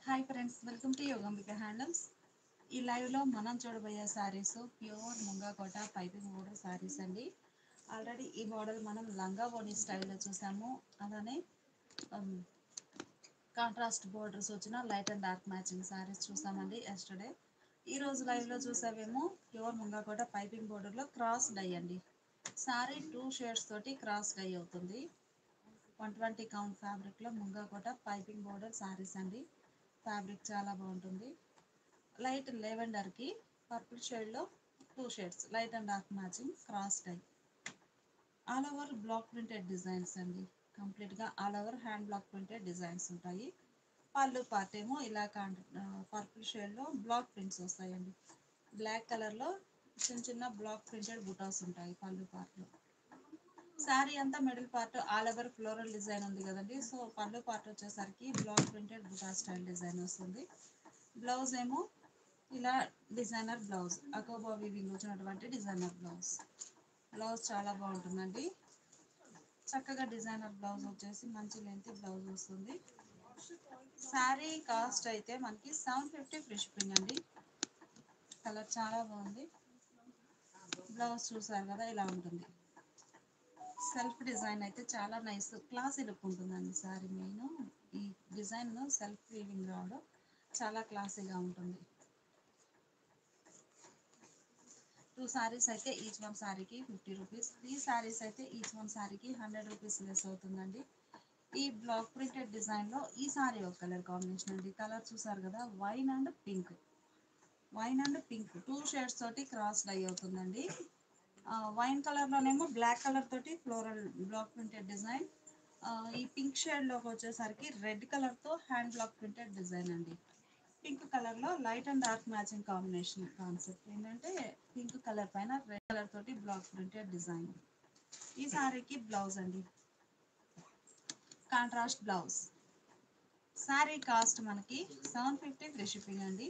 Hi friends, welcome to Yogambika handlooms. ఈ లైవ్లో మనం చూడబోయే saris pure munga kota piping border saris అండి. ఆల్రెడీ ఈ మోడల్ మనం లంగా ఓని స్టైల్లో చూసాము. అలానే కాంట్రాస్ట్ బోర్డర్స్ వచ్చిన light and dark matching saris చూసామండి ఎస్టర్డే. ఈరోజు లైవ్లో చూసావేమో ప్యూర్ ముంగా కోట పైపింగ్ బోర్డర్లో క్రాస్ డై అండి. శారీ 2 షేడ్స్ తోటి క్రాస్ డై అవుతుంది. 120 కౌంట్ ఫ్యాబ్రిక్లో ముంగా కోట పైపింగ్ బోర్డర్ శారీస్ అండి. ఫ్యాబ్రిక్ చాలా బాగుంటుంది. లైట్ లెవెండర్కి పర్పుల్ షేడ్లో 2 shades light and dark matching cross dye. All over block printed designs అండి. కంప్లీట్గా all over hand block printed designs ఉంటాయి. పళ్ళు పార్ట్ ఏమో ఇలా పర్పుల్ షేడ్లో బ్లాక్ ప్రింట్స్ వస్తాయండి. బ్లాక్ కలర్లో చిన్న చిన్న బ్లాక్ ప్రింటెడ్ బుటాస్ ఉంటాయి పళ్ళు పార్ట్లో. శారీ అంతా middle part all over floral design ఉంది కదండి. సో పళ్ళు పార్ట్ వచ్చేసరికి block printed buta style design వస్తుంది. బ్లౌజ్ ఏమో ఇలా డిజైనర్ బ్లౌజ్, అకోబా వీవింగ్ వచ్చినటువంటి డిజైనర్ బ్లౌజ్. బ్లౌజ్ చాలా బాగుంటుందండి. చక్కగా డిజైనర్ బ్లౌజ్ వచ్చేసి మంచి లెంత్ బ్లౌజ్ వస్తుంది. శారీ కాస్ట్ అయితే మనకి 750 ఫ్రీ షిప్పింగ్ అండి. కలర్ చాలా బాగుంది. బ్లౌజ్ చూసారు కదా, ఇలా ఉంటుంది. సెల్ఫ్ డిజైన్ అయితే చాలా నైస్ క్లాసీ లుక్ ఉంటుందండి. శారీ మెయిన్ ఈ డిజైన్ సెల్ఫ్ వీవింగ్ రావడం చాలా క్లాసీగా ఉంటుంది. 2 సారీస్ అయితే ఈచ్ వన్ శారీకి 50 రూపీస్. 3 సారీస్ అయితే ఈచ్ వన్ శారీకి 100 రూపీస్ లెస్ అవుతుందండి. ఈ బ్లాక్ ప్రింటెడ్ డిజైన్లో ఈ సారీ ఒక కలర్ కాంబినేషన్ అండి. కలర్ చూసారు కదా, wine and pink. Wine and pink 2 shades తోటి క్రాస్ డై అవుతుందండి. వైన్ కలర్లోనేమో బ్లాక్ కలర్ తోటి ఫ్లోరల్ బ్లాక్ ప్రింటెడ్ డిజైన్. ఈ పింక్ షేడ్లోకి వచ్చేసరికి రెడ్ కలర్తో హ్యాండ్ బ్లాక్ ప్రింటెడ్ డిజైన్ అండి. పింక్ కలర్లో light and dark matching combination concept ఏంటంటే పింక్ కలర్ పైన రెడ్ కలర్ తోటి బ్లాక్ ప్రింటెడ్ డిజైన్. ఈ శారీకి బ్లౌజ్ అండి, కాంట్రాస్ట్ బ్లౌజ్. శారీ కాస్ట్ మనకి 750 ఫ్రీ షిప్పింగ్ అండి.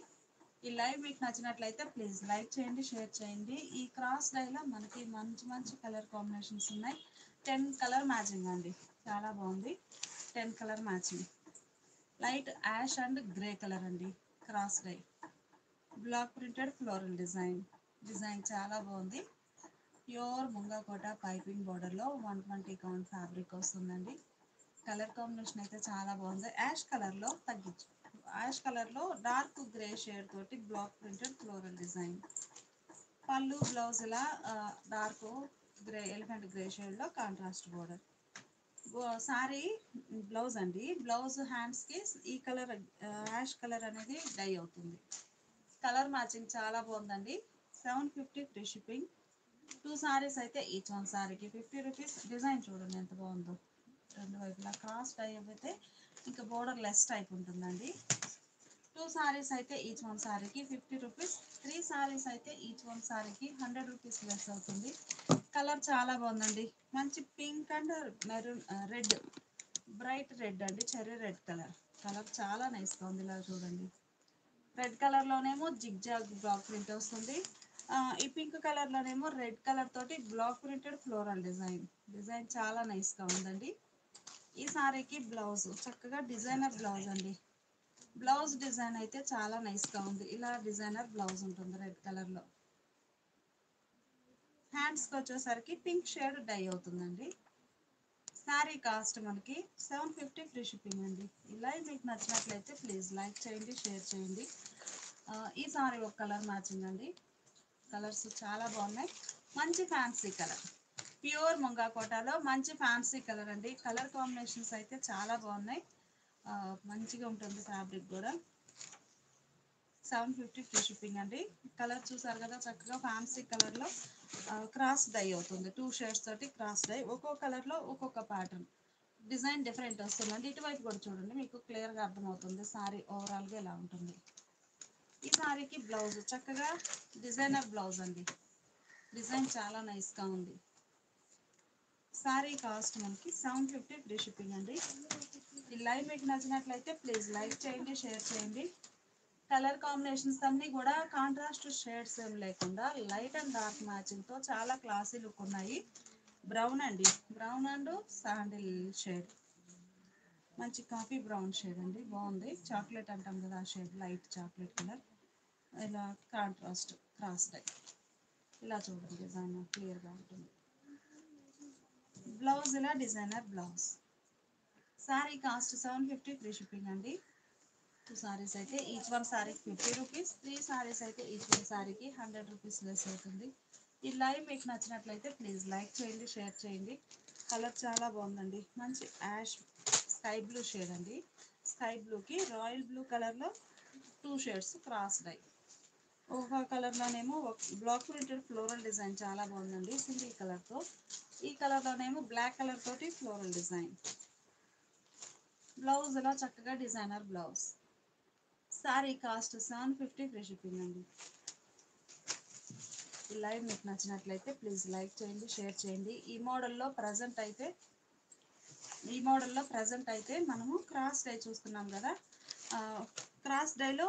ఈ లైవ్ మీకు నచ్చినట్లయితే ప్లీజ్ లైక్ చేయండి, షేర్ చేయండి. ఈ క్రాస్ డైలో మనకి మంచి మంచి కలర్ కాంబినేషన్స్ ఉన్నాయి. 10 కలర్ మ్యాచింగ్ అండి, చాలా బాగుంది. 10 colour matching. Light ash and grey colour అండి. Cross dye block printed floral design. Design చాలా బాగుంది. ప్యూర్ ముంగా కోట పైపింగ్ బోర్డర్లో 120 కౌంట్ ఫ్యాబ్రిక్ వస్తుందండి. కలర్ కాంబినేషన్ అయితే చాలా బాగుంది. యాష్ కలర్లో తగ్గించు, యాష్ కలర్లో డార్క్ గ్రే షేడ్ తోటి బ్లాక్ ప్రింటెడ్ ఫ్లోరల్ డిజైన్. పళ్ళు బ్లౌజ్ ఇలా డార్క్ గ్రే ఎలిఫెంట్ గ్రే షేడ్లో కాంట్రాస్ట్ బోర్డర్. సారీ బ్లౌజ్ అండి. బ్లౌజ్ హ్యాండ్స్కి ఈ కలర్ యాష్ కలర్ అనేది డై అవుతుంది. కలర్ మ్యాచింగ్ చాలా బాగుందండి. 750 ఫ్రీ షిప్పింగ్. 2 సారీస్ అయితే ఈచ్ వన్ సారీకి 50 రూపీస్. డిజైన్ చూడండి ఎంత బాగుందో. రెండు వైపులా క్రాస్ డై అయితే ఇంకా బోర్డర్ లెస్ టైప్ ఉంటుందండి. 2 సారీస్ అయితే ఈచ్ వన్ సారీకి 50 రూపీస్. 3 సారీస్ అయితే ఈచ్ వన్ సారీకి 100 రూపీస్ లెస్ అవుతుంది. కలర్ చాలా బాగుందండి. మంచి pink and maroon red, bright red అండి, చెర్రీ రెడ్ కలర్. కలర్ చాలా నైస్గా ఉంది. ఇలా చూడండి, రెడ్ కలర్లోనేమో జిగ్ జాగ్ బ్లాక్ ప్రింట్ వస్తుంది. ఈ పింక్ కలర్లోనేమో రెడ్ కలర్ తోటి block printed floral design. Design చాలా నైస్గా ఉందండి. ఈ సారీకి బ్లౌజ్ చక్కగా డిజైనర్ బ్లౌజ్ అండి. బ్లౌజ్ డిజైన్ అయితే చాలా నైస్గా ఉంది. ఇలా డిజైనర్ బ్లౌజ్ ఉంటుంది రెడ్ కలర్లో. హ్యాండ్స్కి వచ్చేసరికి పింక్ షేడ్ డై అవుతుందండి. శారీ కాస్ట్ మనకి 750 ఫ్రీ షిప్పింగ్ అండి. ఇలా మీకు నచ్చినట్లయితే ప్లీజ్ లైక్ చేయండి, షేర్ చేయండి. ఈ సారీ ఒక కలర్ మ్యాచింగ్ అండి. కలర్స్ చాలా బాగున్నాయి. మంచి ఫ్యాన్సీ కలర్, ప్యూర్ ముంగా కోటాలో మంచి ఫ్యాన్సీ కలర్ అండి. కలర్ కాంబినేషన్స్ అయితే చాలా బాగున్నాయి. మంచిగా ఉంటుంది ఫ్యాబ్రిక్ కూడా. 750 ఫ్రీ షిప్పింగ్ అండి. కలర్ చూసారు కదా, చక్కగా ఫ్యాన్సీ కలర్లో క్రాస్ డై అవుతుంది. 2 షేడ్స్ తోటి క్రాస్ డై. ఒక్కొక్క కలర్లో ఒక్కొక్క ప్యాటర్న్ డిజైన్ డిఫరెంట్ వస్తుందండి. ఇటువైపు కూడా చూడండి, మీకు క్లియర్గా అర్థమవుతుంది. సారీ ఓవరాల్గా ఇలా ఉంటుంది. ఈ సారీకి బ్లౌజ్ చక్కగా డిజైనర్ బ్లౌజ్ అండి. డిజైన్ చాలా నైస్గా ఉంది. సారీ కాస్ట్ మనకి 750 ఫ్రీ షిప్పింగ్ అండి. ఈ లైవ్ మీకు నచ్చినట్లయితే ప్లీజ్ లైక్ చేయండి, షేర్ చేయండి. కలర్ కాంబినేషన్స్ అన్నీ కూడా కాంట్రాస్ట్ షేడ్స్ ఏం లేకుండా లైట్ అండ్ డార్క్ మ్యాచింగ్తో చాలా క్లాసీ లుక్ ఉన్నాయి. బ్రౌన్ అండి, బ్రౌన్ అండ్ శాండిల్ షేడ్. మంచి కాఫీ బ్రౌన్ షేడ్ అండి, బాగుంది. చాక్లెట్ అంటాం కదా ఆ షేడ్, లైట్ చాక్లెట్ కలర్. ఇలా కాంట్రాస్ట్ క్రాస్ డై. ఇలా చూడండి డిజైన్ క్లియర్గా ఉంటుంది. బ్లౌజ్ ఇలా designer blouse. Sari cost 750 free shipping అండి. 2 సారీస్ అయితే ఈచ్ వన్ సారీకి 50 రూపీస్, 3 సారీస్ అయితే ఈచ్ వన్ సారీకి 100 రూపీస్ లెస్ అవుతుంది. ఈ లైవ్ మీకు నచ్చినట్లయితే ప్లీజ్ లైక్ చేయండి, షేర్ చేయండి. కలర్ చాలా బాగుందండి, మంచి యాష్ స్కై బ్లూ షేడ్ అండి. స్కై బ్లూకి రాయల్ బ్లూ కలర్లో 2 షేడ్స్ క్రాస్ డై. ఒక కలర్లోనేమో బ్లాక్ ప్రింటెడ్ ఫ్లోరల్ డిజైన్ చాలా బాగుందండి సింగిల్ కలర్తో. ఈ కలర్లోనేమో బ్లాక్ కలర్ తోటి ఫ్లోరల్ డిజైన్. బ్లౌజ్ ఇలా చక్కగా designer blouse. Sari cost 750 free shipping అండి. ఈ లైవ్ మీకు నచ్చినట్లయితే ప్లీజ్ లైక్ చేయండి, షేర్ చేయండి. ఈ మోడల్లో ప్రజెంట్ అయితే మనము క్రాస్ డై చూస్తున్నాం కదా. క్రాస్ డైలో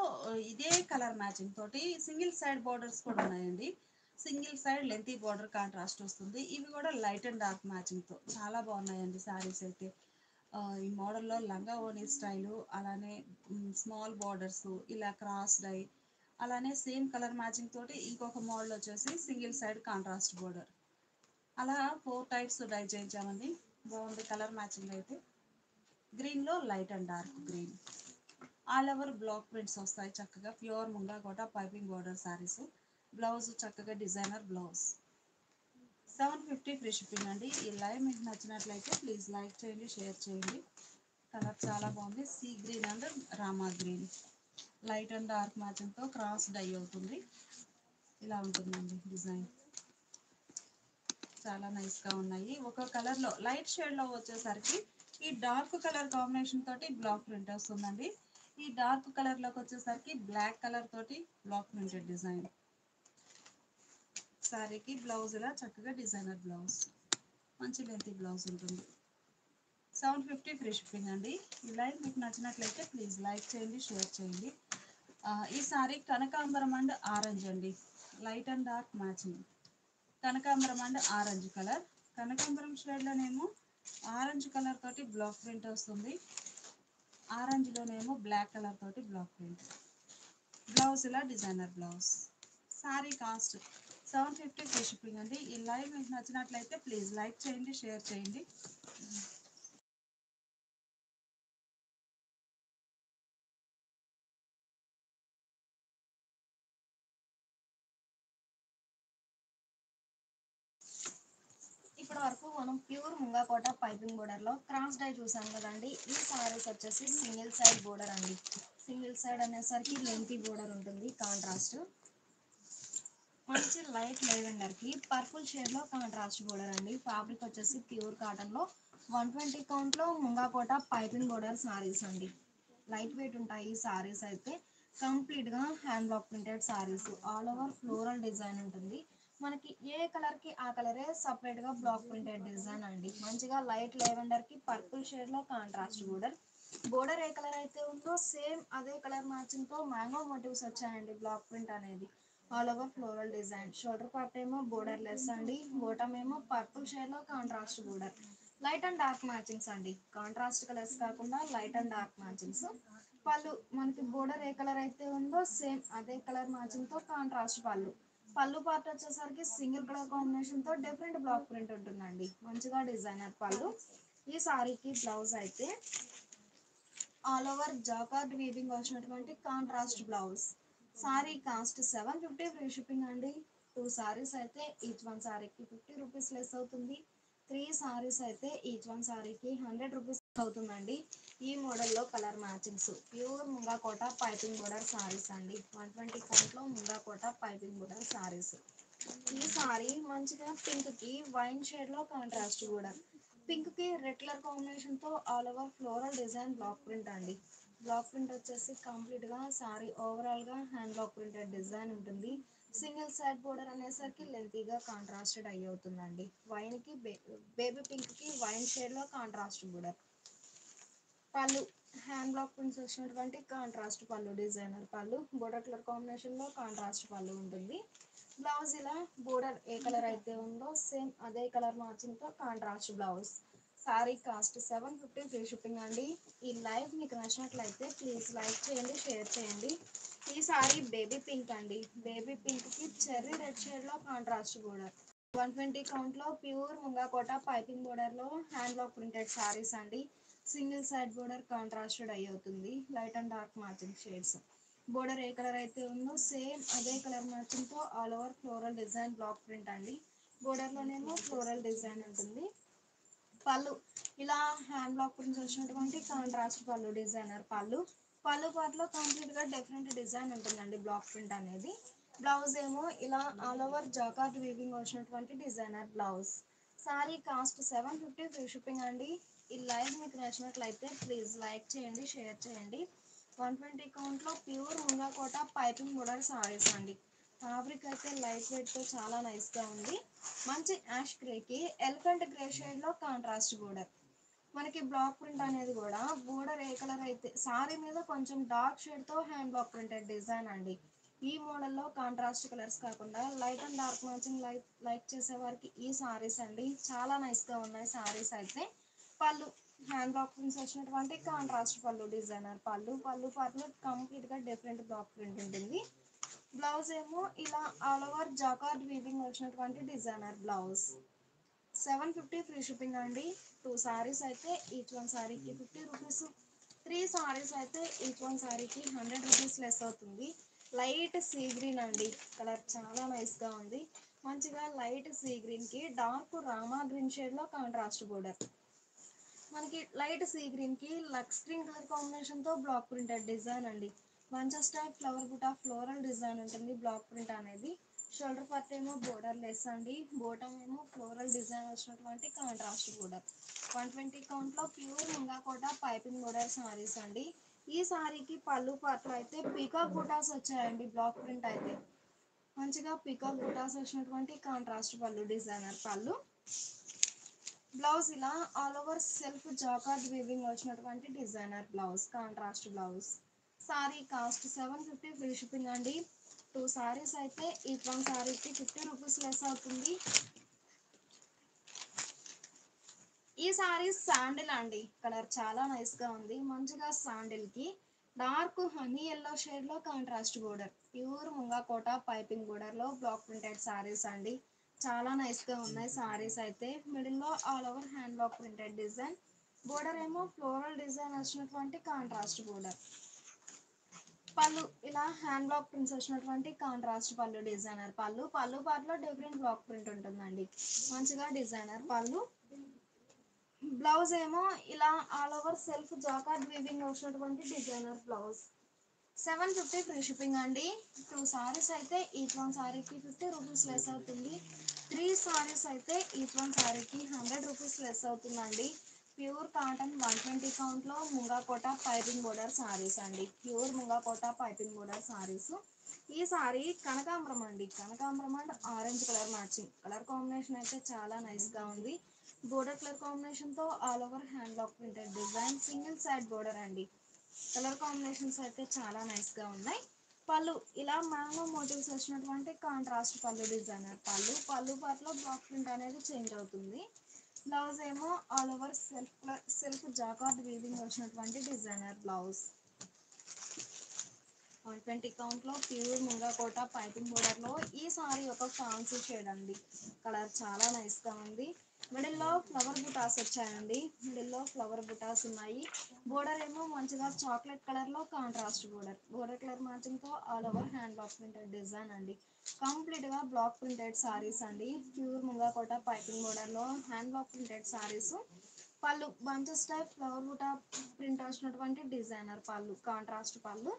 ఇదే కలర్ మ్యాచింగ్ తోటి సింగిల్ సైడ్ బార్డర్స్ కూడా ఉన్నాయండి. Single side lengthy border contrast వస్తుంది. ఇవి కూడా లైట్ అండ్ డార్క్ మ్యాచింగ్తో చాలా బాగున్నాయండి శారీస్ అయితే. ఈ మోడల్లో లంగా ఓణి స్టైలు, అలానే స్మాల్ బార్డర్స్, ఇలా క్రాస్ డై, అలానే సేమ్ కలర్ మ్యాచింగ్ తోటి ఇంకొక మోడల్ వచ్చేసి సింగిల్ సైడ్ కాంట్రాస్ట్ బోర్డర్. అలా 4 టైప్స్ డై చేయించామండి. బాగుంది కలర్ మ్యాచింగ్ అయితే. గ్రీన్లో light and dark green. All over block prints వస్తాయి చక్కగా. Pure munga kota piping border saris. Blouse చక్కగా డిజైనర్ బ్లౌజ్. 750 ఫ్రీ షిప్పింగ్ అండి. ఈ లైవ్ మీకు నచ్చినట్లయితే ప్లీజ్ లైక్ చేయండి, షేర్ చేయండి. కలర్ చాలా బాగుంది. Sea green and Rama green, light and dark మ్యాచింగ్తో క్రాస్ డై అవుతుంది. ఇలా ఉంటుందండి డిజైన్. చాలా నైస్గా ఉన్నాయి. ఒక కలర్లో లైట్ షేడ్లో వచ్చేసరికి ఈ డార్క్ కలర్ కాంబినేషన్ తోటి బ్లాక్ ప్రింట్ వస్తుందండి. ఈ డార్క్ కలర్లోకి వచ్చేసరికి బ్లాక్ కలర్ తోటి బ్లాక్ ప్రింటెడ్ డిజైన్. శారీకి బ్లౌజ్ ఇలా చక్కగా డిజైనర్ బ్లౌజ్, మంచి లెంతీ బ్లౌజ్ ఉంటుంది. 750 ఫ్రీ షిప్పింగ్ అండి. ఈ లైవ్ మీకు నచ్చినట్లయితే ప్లీజ్ లైక్ చేయండి, షేర్ చేయండి. ఈ సారీ కనకాంబరం అండ్ ఆరెంజ్ అండి, లైట్ అండ్ డార్క్ మ్యాచింగ్. కనకాంబరం అండ్ ఆరెంజ్ కలర్. కనకాంబరం షేడ్లోనేమో ఆరెంజ్ కలర్ తోటి బ్లాక్ ప్రింట్ వస్తుంది. ఆరెంజ్లోనేమో బ్లాక్ కలర్ తోటి బ్లాక్ ప్రింట్. బ్లౌజ్ ఇలా designer blouse. Sari cost 750 free shipping అండి. ఈ లైవ్ మీకు నచ్చినట్లయితే ప్లీజ్ లైక్ చేయండి, షేర్ చేయండి. ఇప్పటి వరకు మనం pure munga kota piping border లో క్రాస్ డై చూసాం కదండి. ఈ సారీస్ వచ్చేసి సింగిల్ సైడ్ బోర్డర్ అండి. సింగిల్ సైడ్ అనేసరికి లెంతీ బోర్డర్ ఉంటుంది. కాంట్రాస్ట్ మంచి లైట్ లెవెండర్ కి పర్పుల్ షేడ్ లో కాంట్రాస్ట్ బోర్డర్ అండి. ఫ్యాబ్రిక్ వచ్చేసి ప్యూర్ కాటన్ లో 120 కౌంట్ లో ముంగా కోట పైపింగ్ బోర్డర్ సారీస్ అండి. లైట్ వెయిట్ ఉంటాయి ఈ సారీస్ అయితే. కంప్లీట్ గా hand block printed saris. All over floral design ఉంటుంది. మనకి ఏ కలర్ కి ఆ కలరే సపరేట్ గా బ్లాక్ ప్రింటెడ్ డిజైన్ అండి. మంచిగా లైట్ లెవెండర్ కి పర్పుల్ షేడ్ లో కాంట్రాస్ట్ బోర్డర్. బోర్డర్ ఏ కలర్ అయితే ఉందో సేమ్ అదే కలర్ మ్యాచింగ్ తో మ్యాంగో మోటివ్స్ వచ్చాయండి. బ్లాక్ ప్రింట్ అనేది all over floral design. Shoulder part ఏమో బోర్డర్ లెస్ అండి. బోటమ్ ఏమో పర్పుల్ షేడ్ లో contrast border. Light and dark matchings అండి. కాంట్రాస్ట్ కలర్స్ కాకుండా లైట్ అండ్ డార్క్ మ్యాచింగ్స్. పళ్ళు మనకి బోర్డర్ ఏ కలర్ అయితే ఉందో సేమ్ అదే కలర్ మ్యాచింగ్ తో కాంట్రాస్ట్ పళ్ళు. పళ్ళు పార్ట్ వచ్చేసరికి సింగిల్ కలర్ కాంబినేషన్ తో డిఫరెంట్ బ్లాక్ ప్రింట్ ఉంటుందండి. మంచిగా డిజైనర్ పళ్ళు. ఈ సారీకి బ్లౌజ్ అయితే ఆల్ ఓవర్ జాకార్డ్ వీవింగ్ వచ్చినటువంటి contrast blouse. Sari cost 750 free shipping అండి. 2 సారీస్ అయితే ఈచ్ వన్ సారీకి 50 రూపీస్ లెస్ అవుతుంది. 3 సారీస్ అయితే ఈచ్ వన్ సారీకి 100 రూపీస్ అవుతుందండి. ఈ మోడల్లో colour matchings pure munga kota piping border saris అండి. 120 కౌంట్లో ముంగా కోట పైపింగ్ బోర్డర్ సారీస్. ఈ సారీ మంచిగా పింక్ కి వైన్ షేడ్ లో కాంట్రాస్ట్ బోర్డర్. పింక్ కి రెడ్ కలర్ కాంబినేషన్ తో all over floral design block print అండి. బ్లాక్ ప్రింట్ వచ్చేసి కంప్లీట్ గా సారీ ఓవరాల్ గా హ్యాండ్ బ్లాక్ ప్రింటెడ్ డిజైన్ ఉంటుంది. సింగిల్ సైడ్ బోర్డర్ అనేసరికి లెంతీగా కాంట్రాస్టెడ్ అయ్యి అవుతుందండి. వైన్ కి బేబీ పింక్ కి వైన్ షేడ్ లో కాంట్రాస్ట్ బోర్డర్. పళ్ళు హ్యాండ్ బ్లాక్ ప్రింట్స్ వచ్చినటువంటి కాంట్రాస్ట్ పళ్ళు. డిజైనర్ పళ్ళు బోర్డర్ కలర్ కాంబినేషన్ లో కాంట్రాస్ట్ పళ్ళు ఉంటుంది. బ్లౌజ్ ఇలా బోర్డర్ ఏ కలర్ అయితే ఉందో సేమ్ అదే కలర్ మ్యాచింగ్ తో contrast blouse. Sari cost 750 free shipping అండి. ఈ లైవ్ మీకు నచ్చినట్లయితే ప్లీజ్ లైక్ చేయండి, షేర్ చేయండి. ఈ సారీ బేబీ పింక్ అండి. బేబీ పింక్ కి చెర్రీ రెడ్ షేడ్ లో కాంట్రాస్ట్ బోర్డర్. 120 కౌంట్ లో pure munga kota piping border లో హ్యాండ్ బ్లాక్ ప్రింటెడ్ సారీస్ అండి. సింగిల్ సైడ్ బోర్డర్ కాంట్రాస్టెడ్ అయి అవుతుంది. Light and dark matching shades. Border ఏ కలర్ అయితే ఉందో సేమ్ అదే కలర్ మ్యాచింగ్ తో all over floral design block print అండి. బోర్డర్ లోనేమో ఫ్లోరల్ డిజైన్ ఉంటుంది. పళ్ళు ఇలా హ్యాండ్ బ్లాక్ ప్రింట్స్ వచ్చినటువంటి కాంట్రాస్ట్ పళ్ళు డిజైనర్ పళ్ళు. పళ్ళు పాటలో కంప్లీట్ గా డిఫరెంట్ డిజైన్ ఉంటుందండి బ్లాక్ ప్రింట్ అనేది. బ్లౌజ్ ఏమో ఇలా ఆల్ ఓవర్ జాకార్డ్ వీవింగ్ వచ్చినటువంటి designer blouse. Sari cost 750 free shipping అండి. ఈ లైవ్ మీకు నచ్చినట్లయితే ప్లీజ్ లైక్ చేయండి, షేర్ చేయండి. 120 కౌంట్ లో pure munga kota piping border saris అండి. ఫ్యాబ్రిక్ అయితే లైట్ వెయిట్ తో చాలా నైస్ గా ఉంది. మంచి యాష్ గ్రే కి ఎలిఫెంట్ గ్రే షేడ్ లో కాంట్రాస్ట్ బోర్డర్. మనకి బ్లాక్ ప్రింట్ అనేది కూడా బోర్డర్ ఏ కలర్ అయితే సారీ మీద కొంచెం డార్క్ షేడ్ తో హ్యాండ్ బ్లాక్ ప్రింటెడ్ డిజైన్ అండి. ఈ మోడల్లో కాంట్రాస్ట్ కలర్స్ కాకుండా light and dark matching like చేసే వారికి ఈ సారీస్ అండి. చాలా నైస్ గా ఉన్నాయి సారీస్ అయితే. పళ్ళు హ్యాండ్ బ్లాక్ ప్రింట్స్ వచ్చినటువంటి కాంట్రాస్ట్ పళ్ళు డిజైనర్ పళ్ళు. పళ్ళు పాటలో కంప్లీట్ గా డిఫరెంట్ బ్లాక్ ప్రింట్ ఉంటుంది. బ్లౌజ్ ఏమో ఇలా ఆల్ ఓవర్ జాకార్డ్ వీవింగ్ వచ్చినటువంటి డిజైనర్ బ్లౌజ్. 750 ఫ్రీ షిప్పింగ్ అండి. 2 సారీస్ అయితే ఈచ్ వన్ సారీకి 50 రూపీస్. 3 సారీస్ అయితే ఈచ్ వన్ సారీకి 100 రూపీస్ లెస్ అవుతుంది. లైట్ సీ గ్రీన్ అండి. కలర్ చాలా నైస్ గా ఉంది. మంచిగా లైట్ సీ గ్రీన్ కి డార్క్ రామా గ్రీన్ షేడ్ లో కాంట్రాస్ట్ బోర్డర్. మనకి లైట్ సీ గ్రీన్ కి లక్స్ గ్రీన్ కలర్ కాంబినేషన్ తో బ్లాక్ ప్రింటెడ్ డిజైన్ అండి. Bunches type flower buta floral design ఉంటుంది బ్లాక్ ప్రింట్ అనేది. షోల్డర్ పార్ట్ ఏమో బోర్డర్ లెస్ అండి. బోటం ఏమో ఫ్లోరల్ డిజైన్ వచ్చినటువంటి కాంట్రాస్ట్ బోర్డర్. 120 కౌంట్ లో pure munga kota piping border saris అండి. ఈ సారీకి పళ్ళు పాటలు అయితే పీకాక్ బుటాస్ వచ్చాయండి బ్లాక్ ప్రింట్ అయితే. మంచిగా పీకాక్ బుటాస్ వచ్చినటువంటి కాంట్రాస్ట్ పళ్ళు డిజైనర్ పళ్ళు. బ్లౌజ్ ఇలా all over self jacquard weaving వచ్చినటువంటి designer blouse contrast blouse. Sari cost 750 free shipping అండి. 2 సారీస్ అయితే ఈచ్ వన్ సారీకి 50 రూపీస్ లెస్ అవుతుంది. ఈ సారీ శాండిల్ అండి. కలర్ చాలా నైస్ గా ఉంది. మంచిగా శాండిల్ కి డార్క్ హనీ ఎల్లో షేడ్ లో contrast border. Pure munga kota piping border లో బ్లాక్ ప్రింటెడ్ సారీస్ అండి. చాలా నైస్ గా ఉన్నాయి సారీస్ అయితే. మిడిల్ లో all over hand block printed design. Border ఏమో ఫ్లోరల్ డిజైన్ వచ్చినటువంటి కాంట్రాస్ట్ బోర్డర్. పళ్ళు ఇలా హ్యాండ్ బ్లాక్ ప్రింట్స్ వచ్చినటువంటి కాంట్రాస్ట్ పళ్ళు డిజైనర్ పళ్ళు. పళ్ళు పాటలో డిఫరెంట్ బ్లాక్ ప్రింట్ ఉంటుందండి. మంచిగా డిజైనర్ పళ్ళు. బ్లౌజ్ ఏమో ఇలా all over self jacquard weaving వచ్చినటువంటి డిజైనర్ బ్లౌజ్. 750 ఫ్రీ షిప్పింగ్ అండి. 2 సారీస్ అయితే ఈచ్ వన్ సారీకి 50 రూపీస్ లెస్ అవుతుంది. 3 సారీస్ అయితే ఈచ్ వన్ సారీకి 100 రూపీస్ లెస్ అవుతుందండి. ప్యూర్ కాటన్ 120 కౌంట్ లో ముంగా కోట పైపింగ్ బోర్డర్ సారీస్ అండి. Pure munga kota piping border saris. ఈ సారీ కనకాంబరం అండి. కనకాంబరం and orange colour matching. Colour combination అయితే చాలా నైస్ గా ఉంది. బోర్డర్ కలర్ కాంబినేషన్ తో all over hand block printed design single side border అండి. కలర్ కాంబినేషన్స్ అయితే చాలా నైస్ గా ఉన్నాయి. పళ్ళు ఇలా మ్యాంగో మోటివ్స్ వచ్చినటువంటి కాంట్రాస్ట్ పళ్ళు డిజైనర్ పళ్ళు. పళ్ళు పాటలో బ్లాక్ ప్రింట్ అనేది చేంజ్ అవుతుంది. బ్లౌజ్ ఏమో all over self jacquard weaving వచ్చినటువంటి డిజైనర్ బ్లౌజ్. 120 కౌంట్ లో pure munga kota piping border లో ఈ సారీ ఒక ఫ్యాన్సీ షేడ్ అండి. కలర్ చాలా నైస్ గా ఉంది. మిడిల్ లో ఫ్లవర్ బుటాస్ వచ్చాయండి. మిడిల్ లో ఫ్లవర్ బుటాస్ ఉన్నాయి. బోర్డర్ ఏమో మంచిగా చాక్లెట్ కలర్ లో contrast border. Border colour matching తో all over hand block printed design అండి. కంప్లీట్ గా బ్లాక్ ప్రింటెడ్ సారీస్ అండి. Pure munga kota piping border లో హ్యాండ్ బ్లాక్ ప్రింటెడ్ సారీస్. పళ్ళు bunches type flower buta print వచ్చినటువంటి డిజైనర్ పళ్ళు కాంట్రాస్ట్ పళ్ళు.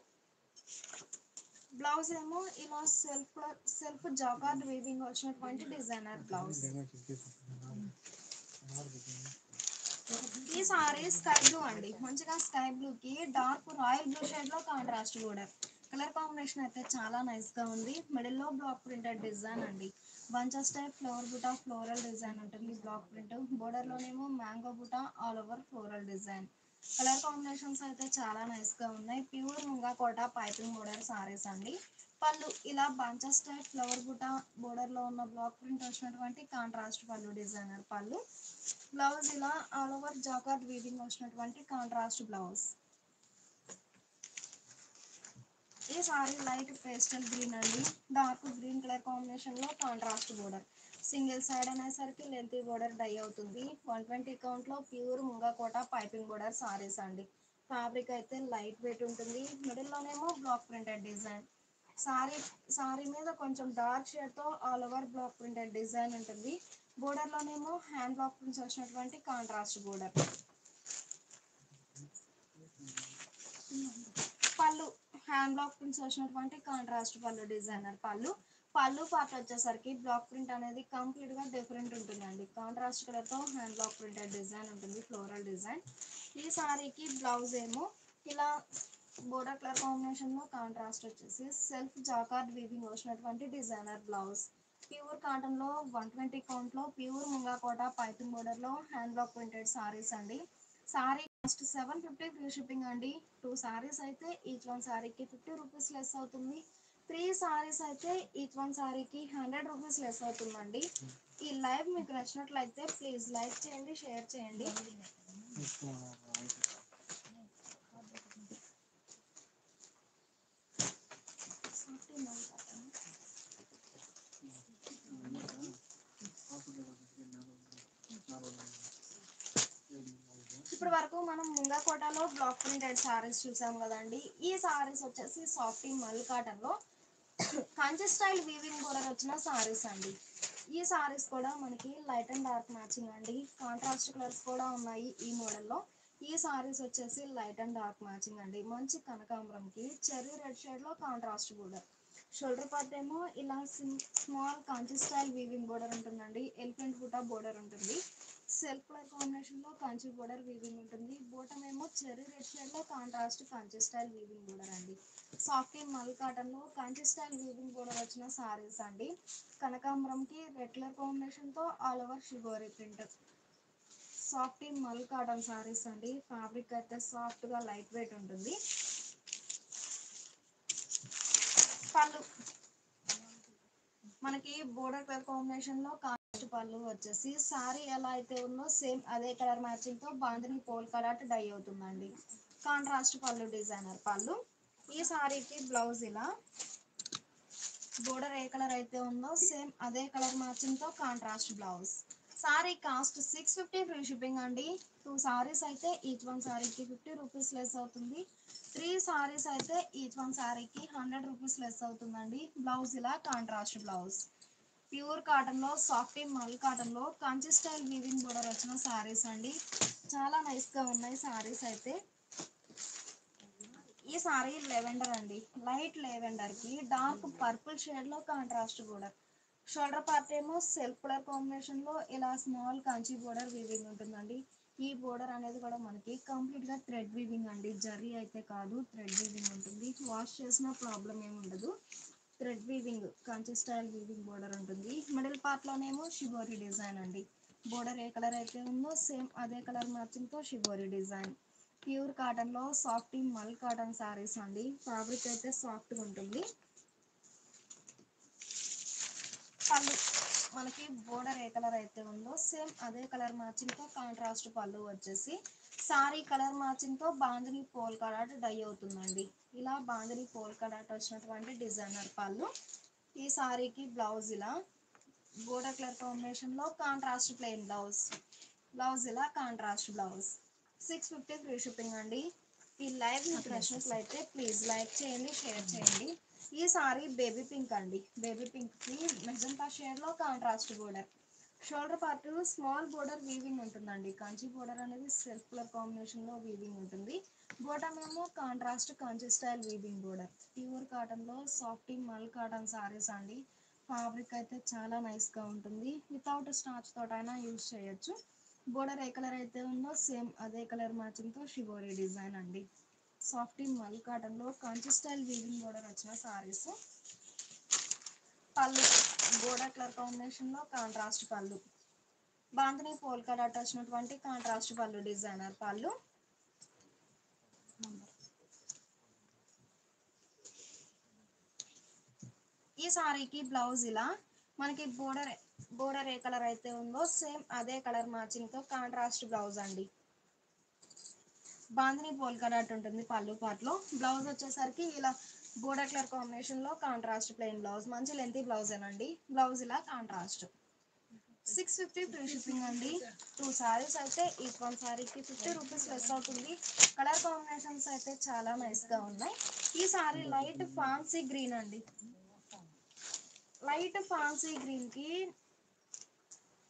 బ్లౌజ్ ఏమో ఇలా సెల్ఫ్ జాకార్డ్ వీవింగ్ వచ్చినటువంటి డిజైనర్ బ్లౌజ్. ఈ సారీ స్కై బ్లూ అండి. మంచిగా స్కై బ్లూ కి డార్క్ రాయల్ బ్లూ షేడ్ లో కాంట్రాస్ట్ బోర్డర్. కలర్ కాంబినేషన్ అయితే చాలా నైస్ గా ఉంది. మిడిల్ లో బ్లాక్ ప్రింటెడ్ డిజైన్ అండి. Bunches type flower buta floral design ఉంటుంది బ్లాక్ ప్రింట్. బోర్డర్ లోనేమో mango buta all over floral design. Colour combinations అయితే చాలా నైస్ గా ఉన్నాయి. Pure munga kota piping border saris అండి. పళ్ళు ఇలా bunches type flower butta border లో ఉన్న బ్లాక్ ప్రింట్ వచ్చినటువంటి కాంట్రాస్ట్ పళ్ళు డిజైనర్ పళ్ళు. బ్లౌజ్ ఇలా ఆల్ ఓవర్ జాకార్డ్ వీవింగ్ వచ్చినటువంటి కాంట్రాస్ట్ బ్లౌజ్. ఈ సారీ లైట్ పేస్టల్ గ్రీన్ అండి, డార్క్ గ్రీన్ కలర్ కాంబినేషన్ లో కాంట్రాస్ట్ బోర్డర్. సింగిల్ సైడ్ అనేసరికి లెంతీ బోర్డర్ డై అవుతుంది. 120 కౌంట్ లో pure munga kota piping border saris అండి. ఫ్యాబ్రిక్ అయితే లైట్ వెయిట్ ఉంటుంది. మిడిల్ లోనేమో బ్లాక్ ప్రింటెడ్ డిజైన్. సారీ మీద కొంచెం డార్క్ షేడ్ తో all over block printed design ఉంటుంది. బోర్డర్ లోనేమో హ్యాండ్ బ్లాక్ ప్రింట్స్ వచ్చినటువంటి కాంట్రాస్ట్ బోర్డర్. పళ్ళు హ్యాండ్ బ్లాక్ ప్రింట్స్ వచ్చినటువంటి కాంట్రాస్ట్ పళ్ళు డిజైనర్ పళ్ళు. పళ్ళు పార్ట్ వచ్చేసరికి బ్లాక్ ప్రింట్ అనేది కంప్లీట్ గా డిఫరెంట్ ఉంటుందండి. కాంట్రాస్ట్ కలర్ తో హ్యాండ్ బ్లాక్ ప్రింటెడ్ డిజైన్ ఉంటుంది, ఫ్లోరల్ డిజైన్. ఈ సారీకి బ్లౌజ్ ఏమో ఇలా బోర్డర్ కలర్ కాంబినేషన్ లో కాంట్రాస్ట్ వచ్చేసి సెల్ఫ్ జాకార్డ్ వీవింగ్ వచ్చినటువంటి డిజైనర్ బ్లౌజ్. ప్యూర్ కాటన్ లో 120 కౌంట్ లో pure munga kota piping border లో హ్యాండ్ బ్లాక్ ప్రింటెడ్ సారీస్ అండి. సారీ కాస్ట్ 750 ఫ్రీ షిప్పింగ్ అండి. 2 సారీస్ అయితే ఈచ్ వన్ సారీకి 50 రూపీస్ లెస్ అవుతుంది. 3 సారీస్ అయితే ఈచ్ వన్ సారీకి 100 రూపీస్ లెస్ అవుతుందండి. ఈ లైవ్ మీకు నచ్చినట్లయితే ప్లీజ్ లైక్ చేయండి, షేర్ చేయండి. ఇప్పటి వరకు మనం ముంగా కోటలో బ్లాక్ ప్రింటెడ్ సారీస్ చూసాం కదండి. ఈ సారీస్ వచ్చేసి సాఫ్టీ మల్ కాటన్ లో కంచి స్టైల్ వీవింగ్ బోర్డర్ వచ్చిన సారీస్ అండి. ఈ సారీస్ కూడా మనకి లైట్ అండ్ డార్క్ మ్యాచింగ్ అండి. కాంట్రాస్ట్ కలర్స్ కూడా ఉన్నాయి ఈ మోడల్లో. ఈ సారీస్ వచ్చేసి లైట్ అండ్ డార్క్ మ్యాచింగ్ అండి. మంచి కనకాంబరం కి చెర్రీ రెడ్ షేడ్ లో కాంట్రాస్ట్ బోర్డర్. షోల్డర్ పార్ట్ ఏమో ఇలా small Kanchi style weaving border ఉంటుందండి. ఎలిఫెంట్ బూటా బోర్డర్ ఉంటుంది. సెల్ఫ్ కలర్ కాంబినేషన్ లో కంచి బోర్డర్ వీవింగ్ ఉంటుంది. బోటం ఏమో చెర్రీ రెడ్ షేడ్ లో contrast Kanchi style weaving border అండి. సాఫ్టీ మల్ కాటన్ లో కంచి స్టైల్ వీవింగ్ బోర్డర్ వచ్చిన సారీస్ అండి. కనకాంబరం కి రెడ్ కలర్ కాంబినేషన్ తో all over shibori print. Softy మల్ కాటన్ సారీస్ అండి. ఫ్యాబ్రిక్ అయితే సాఫ్ట్ గా లైట్ వెయిట్ ఉంటుంది. పళ్ళు మనకి బోర్డర్ కలర్ కాంబినేషన్ లో కాంట్రాస్ట్ పళ్ళు వచ్చేసి సారీ ఎలా అయితే ఉందో సేమ్ అదే కలర్ మ్యాచింగ్ తో బాందిని పోల్ కలర్ డై అవుతుందండి. కాంట్రాస్ట్ పళ్ళు డిజైనర్ పళ్ళు. ఈ సారీకి బ్లౌజ్ ఇలా బోర్డర్ ఏ కలర్ అయితే ఉందో సేమ్ అదే కలర్ మ్యాచింగ్ తో contrast blouse. Sari cost 650 free shipping అండి. 2 సారీస్ అయితే ఈచ్ వన్ సారీకి 50 రూపీస్ లెస్ అవుతుంది. 3 సారీస్ అయితే ఈచ్ వన్ సారీకి 100 రూపీస్ లెస్ అవుతుందండి. బ్లౌజ్ ఇలా కాంట్రాస్ట్ బ్లౌజ్. ప్యూర్ కాటన్ లో సాఫ్టీ మల్ కాటన్ లో కంచి స్టైల్ వీవింగ్ బోర్డర్ వచ్చిన సారీస్ అండి. చాలా నైస్ గా ఉన్నాయి సారీస్ అయితే. ఈ సారీ లెవెండర్ అండి. లైట్ లెవెండర్ కి డార్క్ పర్పుల్ షేడ్ లో కాంట్రాస్ట్ బోర్డర్. షోల్డర్ పార్ట్ ఏమో సెల్ఫ్ కలర్ కాంబినేషన్ లో ఇలా స్మాల్ కంచి బోర్డర్ వీవింగ్ ఉంటుందండి. ఈ బోర్డర్ అనేది కూడా మనకి కంప్లీట్ గా థ్రెడ్ వీవింగ్ అండి. జరీ అయితే కాదు, థ్రెడ్ వీవింగ్ ఉంటుంది. వాష్ చేసిన ప్రాబ్లం ఏమి ఉండదు. Thread weaving Kanchi style weaving border ఉంటుంది. మిడిల్ పార్ట్ లోనేమో షిబోరి డిజైన్ అండి. బోర్డర్ ఏ కలర్ అయితే ఉందో సేమ్ అదే కలర్ మ్యాచింగ్ తో షిబోరి డిజైన్. ప్యూర్ కాటన్ లో సాఫ్టీ మల్ కాటన్ సారీస్ అండి. ఫ్యాబ్రిక్ అయితే సాఫ్ట్ గా ఉంటుంది. పళ్ళు మనకి బోర్డర్ ఏ కలర్ అయితే ఉందో సేమ్ అదే కలర్ మ్యాచింగ్ తో కాంట్రాస్ట్ పళ్ళు వచ్చేసి సారీ కలర్ మ్యాచింగ్ తో బాందిని పోల్ కలర్ డై అవుతుందండి. ఇలా బాందిని పోల్ కలర్ వచ్చినటువంటి డిజైనర్ పళ్ళు. ఈ సారీకి బ్లౌజ్ ఇలా బోర్డర్ కలర్ కాంబినేషన్ లో కాంట్రాస్ట్ ప్లెయిన్ బ్లౌజ్. బ్లౌజ్ ఇలా కాంట్రాస్ట్ బ్లౌజ్. 650 ఫ్రీ షిప్పింగ్ అండి. ఈ లైవ్ మీకు నచ్చినట్లయితే ప్లీజ్ లైక్ చేయండి, షేర్ చేయండి. ఈ సారీ బేబీ పింక్ అండి. బేబీ పింక్ కి మెజంతా షేడ్ లో contrast border. Shoulder part small border weaving ఉంటుందండి. కంచి బోర్డర్ అనేది సెల్ఫ్ కలర్ కాంబినేషన్ లో వీవింగ్ ఉంటుంది. బోటం ఏమో contrast Kanchi style weaving border. Pure cotton లో సాఫ్టీ మల్ కాటన్ సారీస్ అండి. ఫ్యాబ్రిక్ అయితే చాలా నైస్ గా ఉంటుంది. వితౌట్ స్టార్చ్ తోటైనా యూజ్ చేయొచ్చు. బోర్డర్ ఏ కలర్ అయితే ఉందో సేమ్ అదే కలర్ మ్యాచింగ్ తో షిబోరి డిజైన్ అండి. సాఫ్టీ మల్ కాటన్ లో కంచి స్టైల్ వీవింగ్ బోర్డర్ వచ్చిన సారీస్. పళ్ళు బోర్డర్ కలర్ కాంబినేషన్ లో కాంట్రాస్ట్ పళ్ళు. బాందిని పోల్ కలర్ వచ్చినటువంటి కాంట్రాస్ట్ పళ్ళు డిజైనర్ పళ్ళు. ఈ సారీకి బ్లౌజ్ ఇలా మనకి బోర్డర్ ఏ కలర్ అయితే ఉందో సేమ్ అదే కలర్ మ్యాచింగ్ తో కాంట్రాస్ట్ బ్లౌజ్ అండి. బాందిని పోల్కా డాట్ ఉంటుంది పళ్ళు పార్ట్ లో. బ్లౌజ్ వచ్చేసరికి ఇలా బోర్డర్ కలర్ కాంబినేషన్ లో కాంట్రాస్ట్ ప్లెయిన్ బ్లౌజ్, మంచి లెంతీ బ్లౌజ్ ఏనండి. బ్లౌజ్ ఇలా కాంట్రాస్ట్. 650 ఫ్రీ షిప్పింగ్ అండి. 2 సారీస్ అయితే ఈచ్ వన్ సారీకి 50 రూపీస్ లెస్ అవుతుంది. కలర్ కాంబినేషన్స్ అయితే చాలా నైస్ గా ఉన్నాయి. ఈ సారీ లైట్ ఫాన్సీ గ్రీన్ అండి. లైట్ ఫాన్సీ గ్రీన్ కి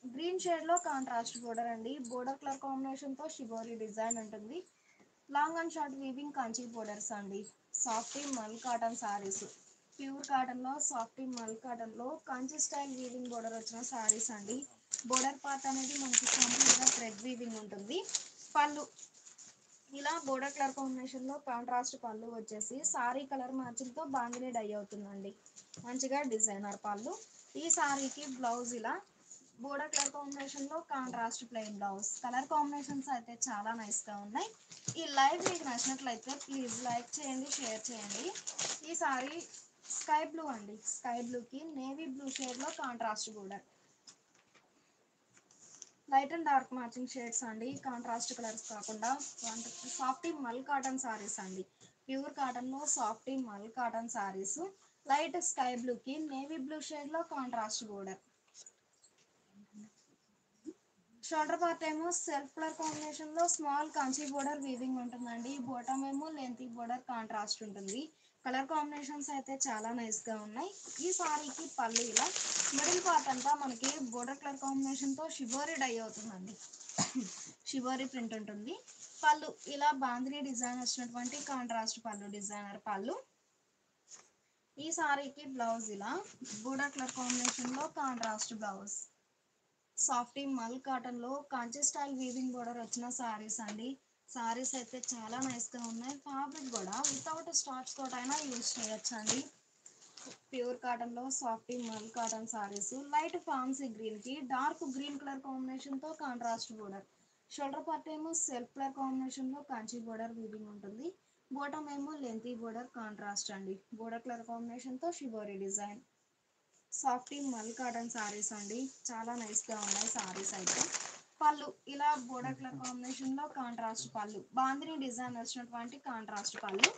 గ్రీన్ షేడ్ లో కాంట్రాస్ట్ బోర్డర్ అండి. బోర్డర్ కలర్ కాంబినేషన్ తో షిబోరి డిజైన్ ఉంటుంది. Long and short weaving Kanchi borders అండి. సాఫ్టీ మల్ కాటన్ సారీస్, ప్యూర్ కాటన్ లో సాఫ్టీ మల్ కాటన్ లో కంచి స్టైల్ వీవింగ్ బోర్డర్ వచ్చిన సారీస్ అండి. బోర్డర్ పార్ట్ అనేది మనకి కంప్లీట్ గా థ్రెడ్ వీవింగ్ ఉంటుంది. పళ్ళు ఇలా బోర్డర్ కలర్ కాంబినేషన్ లో కాంట్రాస్ట్ పళ్ళు వచ్చేసి సారీ కలర్ మ్యాచింగ్ తో బాందిని డై అవుతుందండి. మంచిగా డిజైనర్ పళ్ళు. ఈ సారీకి బ్లౌజ్ ఇలా బోర్డర్ కలర్ కాంబినేషన్ లో contrast plain blouse. Colour combinations అయితే చాలా నైస్ గా ఉన్నాయి. ఈ లైవ్ మీకు నచ్చినట్లయితే ప్లీజ్ లైక్ చేయండి, షేర్ చేయండి. ఈ సారీ స్కై బ్లూ అండి. స్కై బ్లూ కి నేవీ బ్లూ షేడ్ లో contrast border. Light and dark matching shades అండి. కాంట్రాస్ట్ కలర్స్ కాకుండా సాఫ్టీ మల్ కాటన్ సారీస్ అండి. ప్యూర్ కాటన్ లో సాఫ్టీ మల్ cotton saris. Light sky blue కి నేవీ బ్లూ షేడ్ లో కాంట్రాస్ట్ బోర్డర్. షోల్డర్ పార్ట్ ఏమో సెల్ఫ్ కలర్ కాంబినేషన్ లో స్మాల్ కంచి బోర్డర్ వీవింగ్ ఉంటుందండి. బాటమ్ ఏమో లెంతీ బోర్డర్ కాంట్రాస్ట్ ఉంటుంది. కలర్ కాంబినేషన్స్ అయితే చాలా నైస్ గా ఉన్నాయి. ఈ సారీకి పళ్ళు ఇలా మిడిల్ పార్ట్ అంతా మనకి బోర్డర్ కలర్ కాంబినేషన్ తో షిబోరి డై అవుతుందండి. షిబోరి ప్రింట్ ఉంటుంది. పళ్ళు ఇలా బాందిని డిజైన్ వచ్చినటువంటి కాంట్రాస్ట్ పళ్ళు, డిజైనర్ పళ్ళు. ఈ సారీకి బ్లౌజ్ ఇలా బోర్డర్ కలర్ కాంబినేషన్ లో కాంట్రాస్ట్ బ్లౌజ్. సాఫ్టీ మల్ కాటన్ లో కాంచి స్టైల్ వీవింగ్ బోర్డర్ వచ్చిన సారీస్ అండి. సారీస్ అయితే చాలా నైస్ గా ఉన్నాయి. ఫ్యాబ్రిక్ కూడా వితౌట్ స్టార్చ్ తోట అయినా యూజ్ చేయొచ్చు అండి. ప్యూర్ కాటన్ లో సాఫ్టీ మల్ cotton saris. Light fancy green కి డార్క్ గ్రీన్ కలర్ కాంబినేషన్ తో కాంట్రాస్ట్ బోర్డర్. షోల్డర్ పార్ట్ ఏమో సెల్ఫ్ కలర్ కాంబినేషన్ లో కంచి బోర్డర్ వీవింగ్ ఉంటుంది. బాటమ్ ఏమో లెంతీ బోర్డర్ కాంట్రాస్ట్ అండి. బోర్డర్ కలర్ కాంబినేషన్ తో షిబోరి డిజైన్. సాఫ్టీ మల్ కాటన్ సారీస్ అండి. చాలా నైస్ గా ఉన్నాయి సారీస్ అయితే. పళ్ళు ఇలా బోర్డర్ కలర్ కాంబినేషన్ లో కాంట్రాస్ట్ పళ్ళు. బాందిని డిజైన్ వచ్చినటువంటి కాంట్రాస్ట్ పళ్ళు.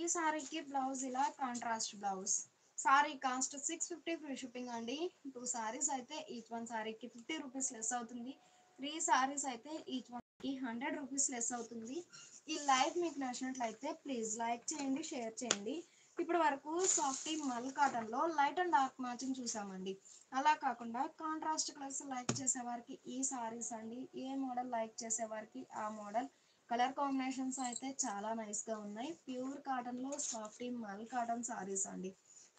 ఈ సారీకి బ్లౌజ్ ఇలా contrast blouse. Sari cost 650 free shipping అండి. 2 సారీస్ అయితే ఈచ్ వన్ సారీకి 50 రూపీస్ లెస్ అవుతుంది. 3 సారీస్ అయితే ఈచ్ వన్ కి 100 రూపీస్ లెస్ అవుతుంది. ఈ లైవ్ మీకు నచ్చినట్లయితే ప్లీజ్ లైక్ చేయండి, షేర్ చేయండి. ఇప్పటి వరకు సాఫ్టీ మల్ కాటన్ లో లైట్ అండ్ డార్క్ మ్యాచింగ్ చూసామండి. అలా కాకుండా కాంట్రాస్ట్ కలర్స్ లైక్ చేసే వారికి ఈ సారీస్ అండి. ఏ మోడల్ లైక్ చేసే వారికి ఆ మోడల్. కలర్ కాంబినేషన్స్ అయితే చాలా నైస్ గా ఉన్నాయి. ప్యూర్ కాటన్ లో సాఫ్టీ మల్ కాటన్ సారీస్ అండి.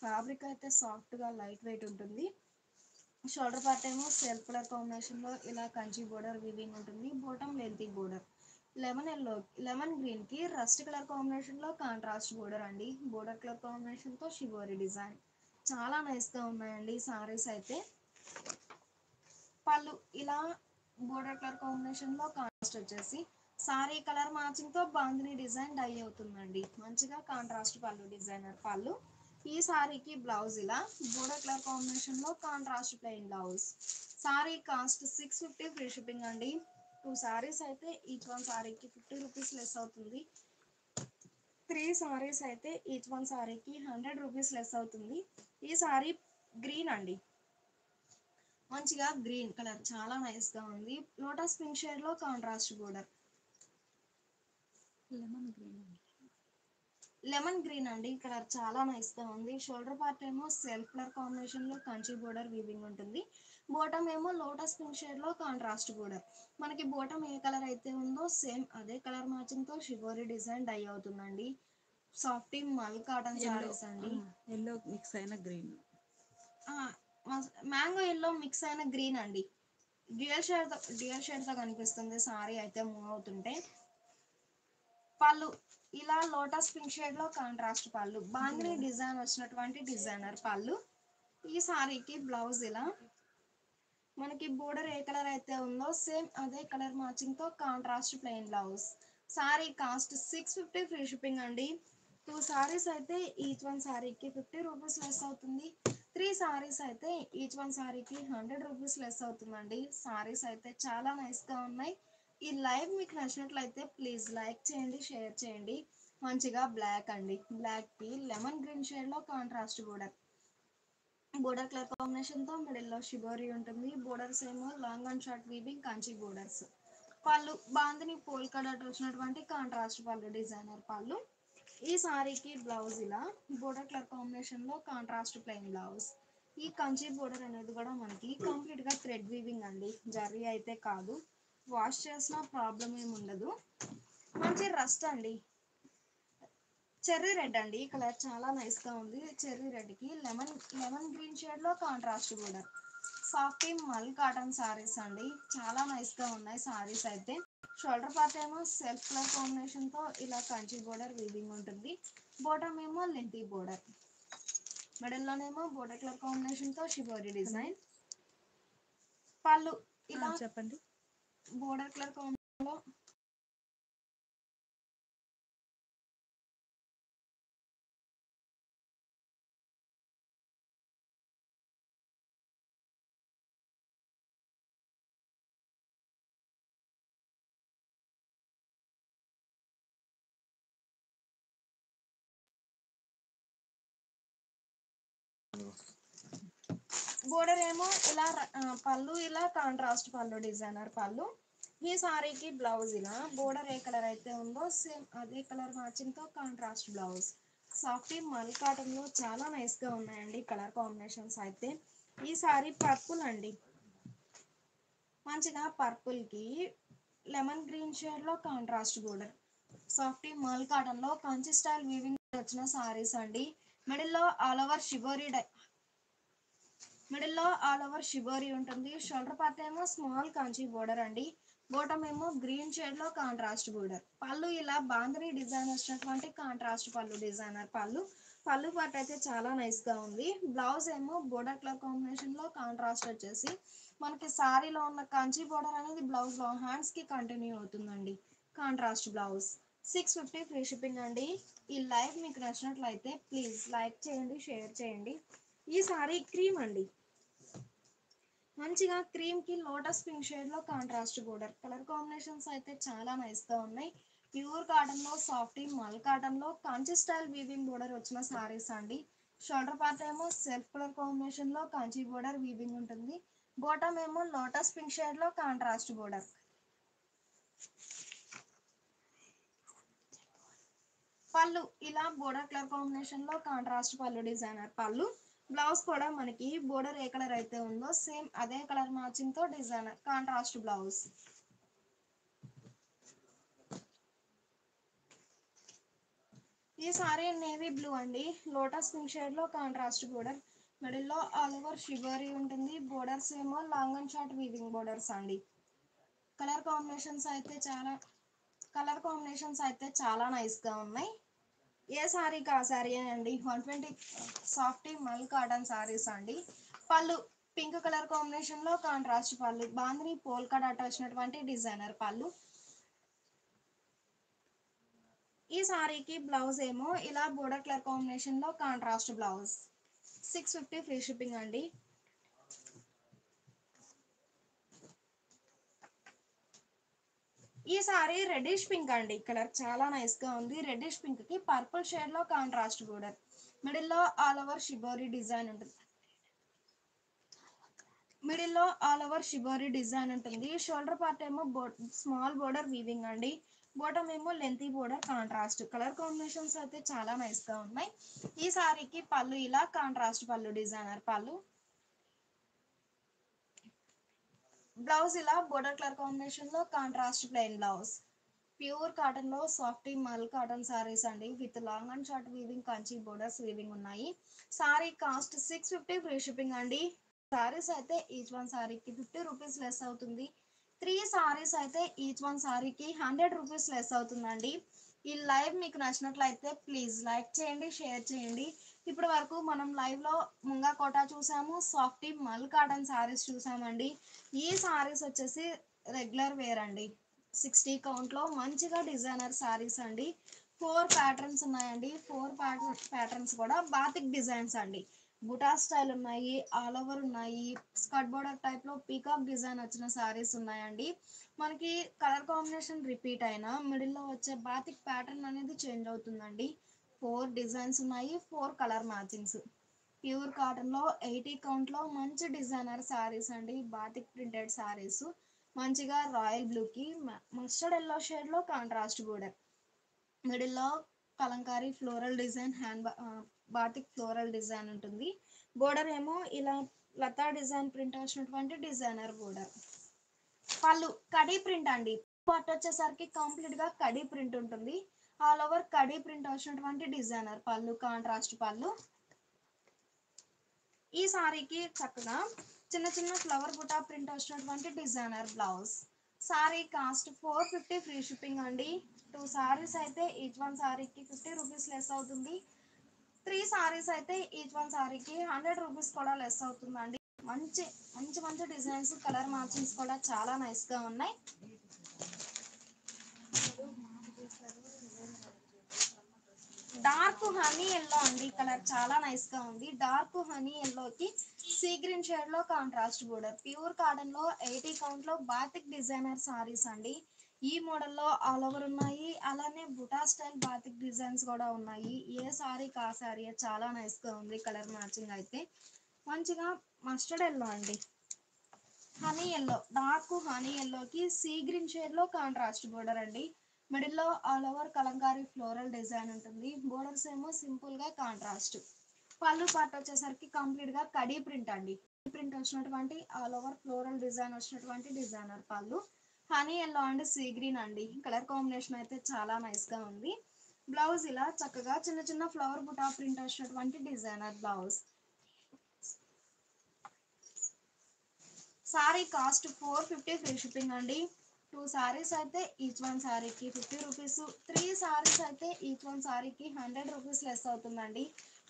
ఫ్యాబ్రిక్ అయితే సాఫ్ట్ గా లైట్ వెయిట్ ఉంటుంది. షోల్డర్ పార్ట్ ఏమో సెల్ఫ్ కలర్ కాంబినేషన్ లో ఇలా కంచి బోర్డర్ వీవింగ్ ఉంటుంది. Bottom lengthy border. Lemon green కి రస్ట్ కలర్ కాంబినేషన్ లో కాంట్రాస్ట్ బోర్డర్ అండి. బోర్డర్ కలర్ కాంబినేషన్ తో షిబోరి డిజైన్. చాలా నైస్ గా ఉన్నాయండి సారీస్ అయితే. పళ్ళు ఇలా బోర్డర్ కలర్ కాంబినేషన్ లో కాంట్రాస్ట్ వచ్చేసి సారీ కలర్ మ్యాచింగ్ తో బాందిని డిజైన్ డై అవుతుందండి. మంచిగా కాంట్రాస్ట్ పళ్ళు, డిజైనర్ పళ్ళు. ఈ సారీకి బ్లౌజ్ ఇలా బోర్డర్ కలర్ కాంబినేషన్ లో contrast plain blouse. Sari cost 650 free shipping అండి. 2 సారీస్ అయితే ఈచ్ వన్ సారీకి 50 రూపీస్ లెస్ అవుతుంది. 3 సారీస్ అయితే ఈచ్ వన్ సారీకి 100 రూపీస్ లెస్ అవుతుంది. ఈ సారీ గ్రీన్ అండి. మంచిగా గ్రీన్ కలర్ చాలా నైస్ గా ఉంది. లోటస్ పింక్ షేడ్ లో కాంట్రాస్ట్ బోర్డర్. లెమన్ గ్రీన్ అండి. కలర్ చాలా నైస్ గా ఉంది. షోల్డర్ పార్ట్ ఏమో సెల్ఫ్ కలర్ కాంబినేషన్ లో కంచి బోర్డర్ వీవింగ్ ఉంటుంది. బాటమ్ ఏమో లోటస్ పింక్ షేడ్ లో కాంట్రాస్ట్ బోర్డర్. మనకి బాటమ్ ఏ కలర్ అయితే ఉందో సేమ్ అదే కలర్ మ్యాచింగ్ తో షిబోరి డిజైన్ డై అవుతుందండి. సాఫ్టీ మల్ కాటన్ సారీస్ అండి. ఎల్లో మిక్స్ అయిన గ్రీన్. మ్యాంగో ఎల్లో మిక్స్ అయిన గ్రీన్ అండి. డ్యూయల్ షేడ్ తో కనిపిస్తుంది సారీ అయితే మూవ్ అవుతుంటే. పళ్ళు ఇలా లోటస్ పింక్ షేడ్ లో కాంట్రాస్ట్ పళ్ళు, బాందిని డిజైన్ వచ్చినటువంటి డిజైనర్ పళ్ళు. ఈ సారీకి బ్లౌజ్ ఇలా మనకి బోర్డర్ ఏ కలర్ అయితే ఉందో సేమ్ అదే కలర్ మ్యాచింగ్ తో contrast plain blouse. Sari cost 650 free shipping అండి. 2 సారీస్ అయితే ఈచ్ వన్ సారీకి 50 రూపీస్ లెస్ అవుతుంది. 3 సారీస్ అయితే ఈచ్ వన్ సారీకి 100 రూపీస్ లెస్ అవుతుందండి. సారీస్ అయితే చాలా నైస్ గా ఉన్నాయి. ఈ లైవ్ మీకు నచ్చినట్లయితే ప్లీజ్ లైక్ చేయండి, షేర్ చేయండి. మంచిగా బ్లాక్ అండి, బ్లాక్ కి లెమన్ గ్రీన్ షేడ్ లో కాంట్రాస్ట్ బోర్డర్ కలర్ కాంబినేషన్ తో మిడిల్ లో షిబోరి ఉంటుంది. బోర్డర్స్ ఏమో long and short weaving Kanchi borders. పళ్ళు బాందిని పోల్కా డాట్ వచ్చినటువంటి కాంట్రాస్ట్ పళ్ళు డిజైనర్ పళ్ళు. ఈ సారీకి బ్లౌజ్ ఇలా బోర్డర్ కలర్ కాంబినేషన్ లో కాంట్రాస్ట్ ప్లెయిన్ బ్లౌజ్. ఈ కంచి బోర్డర్ అనేది కూడా మనకి కంప్లీట్ గా థ్రెడ్ వీవింగ్ అండి, జరీ అయితే కాదు. వాష్ చేసిన ప్రాబ్లం ఏమి ఉండదు. మంచి రస్ట్ అండి, చెర్రీ రెడ్ అండి. కలర్ చాలా నైస్ గా ఉంది. చెర్రీ రెడ్ కి లెమన్ గ్రీన్ షేడ్ లో contrast border. Soft mul cotton saris అండి, చాలా నైస్ గా ఉన్నాయి సారీస్ అయితే. షోల్డర్ పార్ట్ ఏమో సెల్ఫ్ కలర్ కాంబినేషన్ తో ఇలా కంచి బోర్డర్ వీవింగ్ ఉంటుంది. బాటమ్ ఏమో లెంతీ బోర్డర్, మిడిల్ లోనేమో బోర్డర్ కలర్ కాంబినేషన్ తో షిబోరి డిజైన్. పళ్ళు ఇలా చెప్పండి. బోర్డర్ కలర్ కాంబినేషన్ లో బోర్డర్ ఏమో ఇలా పళ్ళు ఇలా కాంట్రాస్ట్ పళ్ళు డిజైనర్ పళ్ళు. ఈ సారీకి బ్లౌజ్ ఇలా బోర్డర్ ఏ కలర్ అయితే ఉందో సేమ్ అదే కలర్ మ్యాచింగ్ తో contrast blouse. Soft mul cotton లో చాలా నైస్ గా ఉన్నాయండి కలర్ కాంబినేషన్స్ అయితే. ఈ సారీ పర్పుల్ అండి, మంచిగా పర్పుల్ కి లెమన్ గ్రీన్ షేడ్ లో contrast border. Soft mul cotton లో కంచి స్టైల్ వీవింగ్ వచ్చిన సారీస్ అండి. మిడిల్ లో ఆల్ ఓవర్ షిబోరి ఉంటుంది. షోల్డర్ పార్ట్ ఏమో స్మాల్ కంచి బోర్డర్ అండి. బాటమ్ ఏమో గ్రీన్ షేడ్ లో కాంట్రాస్ట్ బోర్డర్. పళ్ళు ఇలా బాందిని డిజైన్ వచ్చినటువంటి కాంట్రాస్ట్ పళ్ళు డిజైనర్ పళ్ళు. పళ్ళు పార్ట్ అయితే చాలా నైస్ గా ఉంది. బ్లౌజ్ ఏమో బోర్డర్ కలర్ కాంబినేషన్ లో కాంట్రాస్ట్ వచ్చేసి మనకి సారీలో ఉన్న కంచి బోర్డర్ అనేది బ్లౌజ్ లో హ్యాండ్స్ కి కంటిన్యూ అవుతుందండి. Contrast blouse. 650 ఫ్రీ షిప్పింగ్ అండి. ఈ లైవ్ మీకు నచ్చినట్లయితే ప్లీజ్ లైక్ చేయండి, షేర్ చేయండి. ఈ సారీ క్రీమ్ అండి, మంచిగా క్రీమ్ కి లోటస్ పింక్ షేడ్ లో కాంట్రాస్ట్ బోర్డర్. కలర్ కాంబినేషన్స్ అయితే చాలా నైస్ గా ఉన్నాయి. ప్యూర్ కాటన్ లో సాఫ్ట్ మల్ కాటన్ లో కంచి స్టైల్ వీవింగ్ బోర్డర్ వచ్చిన సారీస్ అండి. షోల్డర్ పార్ట్ ఏమో సెల్ఫ్ కలర్ కాంబినేషన్ లో కంచి బోర్డర్ వీవింగ్ ఉంటుంది. బాటమ్ ఏమో లోటస్ పింక్ షేడ్ లో కాంట్రాస్ట్ బోర్డర్. పళ్ళు ఇలా బోర్డర్ కలర్ కాంబినేషన్ లో కాంట్రాస్ట్ పళ్ళు డిజైనర్ పళ్ళు. బ్లౌజ్ కూడా మనకి బోర్డర్ ఏ కలర్ అయితే ఉందో సేమ్ అదే కలర్ మ్యాచింగ్ తో డిజైనర్ కాంట్రాస్ట్ బ్లౌజ్. ఈ సారీ నేవీ బ్లూ అండి, లోటస్ పింక్ షేడ్ లో కాంట్రాస్ట్ బోర్డర్. మిడిల్ లో ఆల్ ఓవర్ షిబోరి ఉంటుంది. బోర్డర్స్ ఏమో long and short weaving borders అండి. కలర్ కాంబినేషన్స్ అయితే చాలా నైస్ గా ఉన్నాయి. ఏ సారీ కా సారీ అండి. 120 సాఫ్ట్ మల్ కాటన్ సారీస్ అండి. పళ్ళు పింక్ కలర్ కాంబినేషన్ లో కాంట్రాస్ట్ పళ్ళు, బాందిని పోల్కా డాట్ వచ్చినటువంటి డిజైనర్ పళ్ళు. ఈ సారీకి బ్లౌజ్ ఏమో ఇలా బోర్డర్ కలర్ కాంబినేషన్ లో కాంట్రాస్ట్ బ్లౌజ్. 650 ఫ్రీ షిప్పింగ్ అండి. ఈ సారీ రెడ్డిష్ పింక్ అండి, కలర్ చాలా నైస్ గా ఉంది. రెడ్డిష్ పింక్ కి పర్పుల్ షేడ్ లో కాంట్రాస్ట్ బోర్డర్. మిడిల్ లో ఆల్ ఓవర్ షిబోరి డిజైన్ ఉంటుంది. షోల్డర్ పార్ట్ ఏమో స్మాల్ బోర్డర్ వీవింగ్ అండి. బాటమ్ ఏమో lengthy border contrast. Colour combinations అయితే చాలా నైస్ గా ఉన్నాయి. ఈ సారీకి పళ్ళు ఇలా కాంట్రాస్ట్ పళ్ళు డిజైనర్ పళ్ళు. బ్లౌజ్ ఇలా బోర్డర్ కలర్ కాంబినేషన్ లో contrast plain blouse. Pure cotton లో సాఫ్ట్ మల్ కాటన్ సారీస్ అండి, with long and short weaving Kanchi borders weaving ఉన్నాయి. సారీ కాస్ట్ 650 ఫ్రీ షిప్పింగ్ అండి. సారీస్ అయితే ఈచ్ వన్ సారీకి 50 రూపీస్ లెస్ అవుతుంది. 3 సారీస్ అయితే ఈచ్ వన్ సారీకి 100 రూపీస్ లెస్ అవుతుందండి. ఈ లైవ్ మీకు నచ్చినట్లయితే ప్లీజ్ లైక్ చేయండి, షేర్ చేయండి. ఇప్పటి వరకు మనం లైవ్లో ముంగా కోటా చూసాము, సాఫ్టీ మల్ కాటన్ సారీస్ చూసామండి. ఈ సారీస్ వచ్చేసి రెగ్యులర్ వేర్ అండి. 60 కౌంట్లో మంచిగా డిజైనర్ సారీస్ అండి. 4 ప్యాటర్న్స్ ఉన్నాయండి. 4 ప్యాటర్న్స్ కూడా బాతిక్ డిజైన్స్ అండి. బుటా స్టైల్ ఉన్నాయి, ఆల్ ఓవర్ ఉన్నాయి, స్కర్ట్ బోర్డర్ టైప్ లో పీకాక్ డిజైన్ వచ్చిన సారీస్ ఉన్నాయండి. మనకి కలర్ కాంబినేషన్ రిపీట్ అయినా మిడిల్ లో వచ్చే బాతిక్ ప్యాటర్న్ అనేది చేంజ్ అవుతుందండి. 4 డిజైన్స్ ఉన్నాయి, 4 కలర్ మ్యాచింగ్స్. ప్యూర్ కాటన్ లో 80 కౌంట్ లో మంచి డిజైనర్ సారీస్ అండి. బాతిక్ ప్రింటెడ్ సారీస్ మంచిగా రాయల్ బ్లూ కి మస్టర్డ్ ఎల్లో షేడ్ లో కాంట్రాస్ట్ బోర్డర్, మిడిల్ లో Kalamkari floral design, batik floral design ఉంటుంది. బోర్డర్ ఏమో ఇలా లతా డిజైన్ ప్రింట్ వచ్చినటువంటి డిజైనర్ బోర్డర్. పళ్ళు కడీ ప్రింట్ అండి. పార్ట్ వచ్చేసరికి కంప్లీట్ గా కడీ ప్రింట్ ఉంటుంది. ఆల్ ఓవర్ కడీ ప్రింట్ వచ్చినటువంటి డిజైనర్ పళ్ళు, కాంట్రాస్ట్ పళ్ళు. ఈ సారీకి చక్కగా చిన్న చిన్న ఫ్లవర్ బుటా ప్రింట్ వచ్చినటువంటి designer blouse. Sari cost 450 free shipping అండి. 2 సారీస్ అయితే ఈచ్ వన్ సారీకి 50 రూపీస్ లెస్ అవుతుంది. 3 సారీస్ అయితే ఈచ్ వన్ సారీకి 100 రూపీస్ కూడా లెస్ అవుతుందండి. మంచి మంచి మంచి డిజైన్స్, కలర్ మ్యాచింగ్స్ కూడా చాలా నైస్ గా ఉన్నాయి. డార్క్ హనీ ఎల్లో అండి, కలర్ చాలా నైస్ గా ఉంది. డార్క్ హనీ ఎల్లోకి సీ గ్రీన్ షేడ్ లో కాంట్రాస్ట్ బోర్డర్. ప్యూర్ కాటన్ లో 80 కౌంట్ లో బాతిక్ డిజైనర్ సారీస్ అండి. ఈ మోడల్లో ఆల్ ఓవర్ ఉన్నాయి, అలానే బుటా స్టైల్ బాతిక్ డిజైన్స్ కూడా ఉన్నాయి. ఏ సారీ కా సారీ చాలా నైస్ గా ఉంది. కలర్ మ్యాచింగ్ అయితే మంచిగా మస్టర్డ్ ఎల్లో అండి, హనీ ఎల్లో, డార్క్ హనీ ఎల్లోకి సీ గ్రీన్ షేడ్ లో కాంట్రాస్ట్ బోర్డర్ అండి. మిడిల్ లో all over Kalamkari floral design ఉంటుంది. బోర్డర్స్ ఏమో సింపుల్ గా కాంట్రాస్ట్. పళ్ళు పార్ట్ వచ్చేసరికి కంప్లీట్ గా కడీ ప్రింట్ అండి. ప్రింట్ వచ్చినటువంటి ఆల్ ఓవర్ ఫ్లోరల్ డిజైన్ వచ్చినటువంటి డిజైనర్ పళ్ళు. Honey yellow and see green అండి, కలర్ కాంబినేషన్ అయితే చాలా నైస్ గా ఉంది. బ్లౌజ్ ఇలా చక్కగా చిన్న చిన్న ఫ్లవర్ బుటా ప్రింట్ వచ్చినటువంటి designer blouse. Sari cost 450 free shipping అండి. 2 సారీస్ అయితే ఈచ్ వన్ సారీకి 50 రూపీస్. 3 సారీస్ అయితే ఈచ్ వన్ సారీకి 100 రూపీస్ లెస్ అవుతుందండి.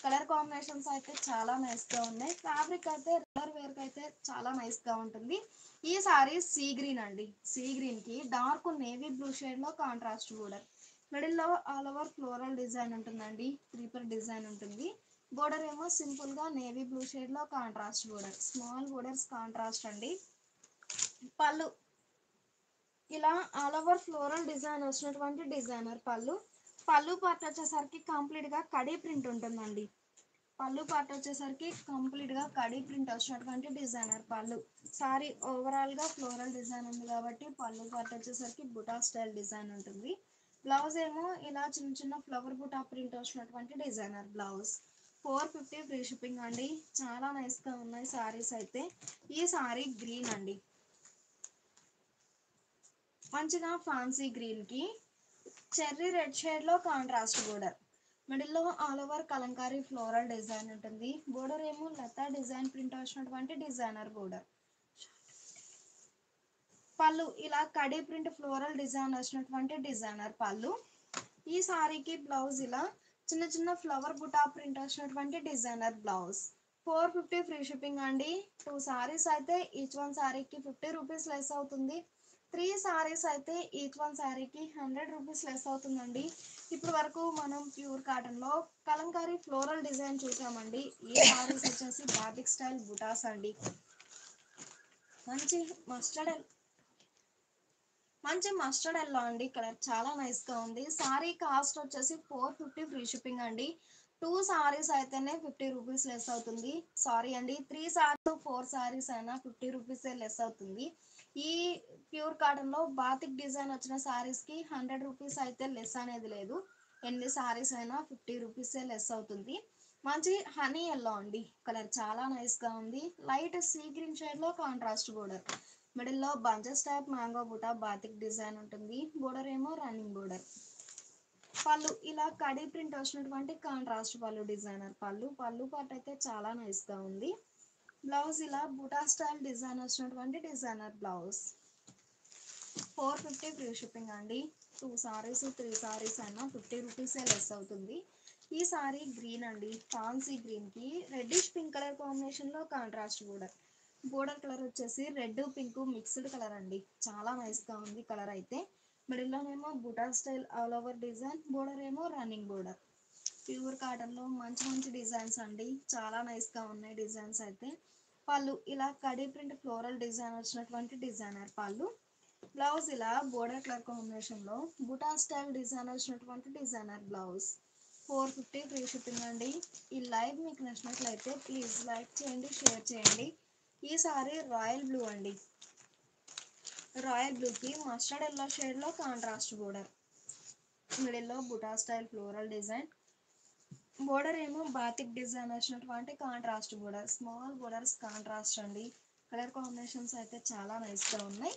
కలర్ కాంబినేషన్స్ అయితే చాలా నైస్ గా ఉన్నాయి. ఫ్యాబ్రిక్ అయితే రెగ్యులర్ వేర్ కి అయితే చాలా నైస్ గా ఉంటుంది. ఈ సారీ సీ గ్రీన్ అండి. సీ గ్రీన్ కి డార్క్ నేవీ బ్లూ షేడ్ లో కాంట్రాస్ట్ బోర్డర్. మిడిల్ లో ఆల్ ఓవర్ ఫ్లోరల్ డిజైన్ ఉంటుందండి, క్రీపర్ డిజైన్ ఉంటుంది. బోర్డర్ ఏమో సింపుల్ గా నేవీ బ్లూ షేడ్ లో contrast border. Small borders contrast అండి. పళ్ళు ఇలా ఆల్ ఓవర్ ఫ్లోరల్ డిజైన్ వచ్చినటువంటి డిజైనర్ పళ్ళు. పళ్ళు పార్ట్ వచ్చేసరికి కంప్లీట్ గా కడీ ప్రింట్ ఉంటుందండి. పళ్ళు పార్ట్ వచ్చేసరికి కంప్లీట్ గా కడీ ప్రింట్ వచ్చినటువంటి డిజైనర్ పళ్ళు. సారీ ఓవరాల్ గా ఫ్లోరల్ డిజైన్ ఉంది కాబట్టి పళ్ళు పార్ట్ వచ్చేసరికి బుటా స్టైల్ డిజైన్ ఉంటుంది. బ్లౌజ్ ఏమో ఇలా చిన్న చిన్న ఫ్లవర్ బుటా ప్రింట్ వచ్చినటువంటి డిజైనర్ బ్లౌజ్. 450 ఫ్రీ షిప్పింగ్ అండి. చాలా నైస్ గా ఉన్నాయి సారీస్ అయితే. ఈ సారీ గ్రీన్ అండి, మంచిగా ఫ్యాన్సీ గ్రీన్ కి చెర్రీ రెడ్ షేడ్ లో కాంట్రాస్ట్ బోర్డర్. మిడిల్ లో all over Kalamkari floral design ఉంటుంది. బోర్డర్ ఏమో లతా డిజైన్ ప్రింట్ వచ్చినటువంటి డిజైనర్ బోర్డర్. పళ్ళు ఇలా కడీ ప్రింట్ ఫ్లోరల్ డిజైన్ వచ్చినటువంటి డిజైనర్ పళ్ళు. ఈ సారీకి బ్లౌజ్ ఇలా చిన్న చిన్న ఫ్లవర్ బుటా ప్రింట్ వచ్చినటువంటి డిజైనర్ బ్లౌజ్. 450 ఫ్రీ షిప్పింగ్ అండి. 2 సారీస్ అయితే ఈచ్ వన్ సారీకి 50 రూపీస్ లెస్ అవుతుంది. 3 సారీస్ అయితే ఈచ్ వన్ సారీకి 100 రూపీస్ లెస్ అవుతుందండి. ఇప్పుడు వరకు మనం ప్యూర్ కాటన్ లో కలంకారీ ఫ్లోరల్ డిజైన్ చూసామండి. ఈ సారీస్ వచ్చేసి బాటిక్ స్టైల్ బుటాస్ అండి. మంచి మస్టర్డ్ ఎల్లో అండి, కలర్ చాలా నైస్ గా ఉంది. సారీ కాస్ట్ వచ్చేసి 450 ఫ్రీ షిప్పింగ్ అండి. 2 సారీస్ అయితేనే 50 రూపీస్ లెస్ అవుతుంది. సారీ అండి, 3 సారీస్ 4 సారీస్ అయినా 50 రూపీస్ లెస్ అవుతుంది. ఈ ప్యూర్ కాటన్ లో బాతిక్ డిజైన్ వచ్చిన సారీస్ కి 100 రూపీస్ అయితే లెస్ అనేది లేదు. ఎన్ని సారీస్ అయినా 50 రూపీస్ లెస్ అవుతుంది. మంచి హనీ ఎల్లో అండి, కలర్ చాలా నైస్ గా ఉంది. లైట్ సీ గ్రీన్ షేడ్ లో కాంట్రాస్ట్ బోర్డర్. మిడిల్ లో bunches type mango buta batik design ఉంటుంది. బోర్డర్ ఏమో రన్నింగ్ బోర్డర్. పళ్ళు ఇలా కడీ ప్రింట్ వచ్చినటువంటి కాంట్రాస్ట్ పళ్ళు డిజైనర్ పళ్ళు. పళ్ళు పార్ట్ అయితే చాలా నైస్ గా ఉంది. బ్లౌజ్ ఇలా బూటా స్టైల్ డిజైన్ వచ్చినటువంటి డిజైనర్ బ్లౌజ్. 450 ఫ్రీ షిప్పింగ్ అండి. 2 సారీస్ 3 సారీస్ అయినా 50 రూపీసే లెస్ అవుతుంది. ఈ సారీ గ్రీన్ అండి, ఫాన్సీ గ్రీన్ కి రెడ్డిష్ పింక్ కలర్ కాంబినేషన్ లో కాంట్రాస్ట్ బోర్డర్. బోర్డర్ కలర్ వచ్చేసి రెడ్ పింక్ మిక్స్డ్ కలర్ అండి, చాలా నైస్ గా ఉంది కలర్ అయితే. మిడిల్ లోనేమో బూటా style all over design, border ఏమో రన్నింగ్ బోర్డర్. ప్యూర్ కాటన్ లో మంచి మంచి డిజైన్స్ అండి, చాలా నైస్ గా ఉన్నాయి డిజైన్స్ అయితే. పళ్ళు ఇలా కడీ ప్రింట్ ఫ్లోరల్ డిజైన్ వచ్చినటువంటి డిజైనర్ పళ్ళు. బ్లౌజ్ ఇలా బోర్డర్ కలర్ కాంబినేషన్ లో బుటా స్టైల్ డిజైన్ వచ్చినటువంటి డిజైనర్ బ్లౌజ్. 450 ఫ్రీ షిప్పింగ్ అండి. ఈ లైవ్ మీకు నచ్చినట్లయితే ప్లీజ్ లైక్ చేయండి, షేర్ చేయండి. ఈ సారీ రాయల్ బ్లూ అండి, రాయల్ బ్లూ కి మస్టర్డ్ ఎల్లో షేడ్ లో కాంట్రాస్ట్ బోర్డర్. మిడిల్ లో buta style floral design, border ఏమో బాతిక్ డిజైన్ వచ్చినటువంటి contrast border. Small borders contrast అండి, కలర్ కాంబినేషన్స్ అయితే చాలా నైస్ గా ఉన్నాయి.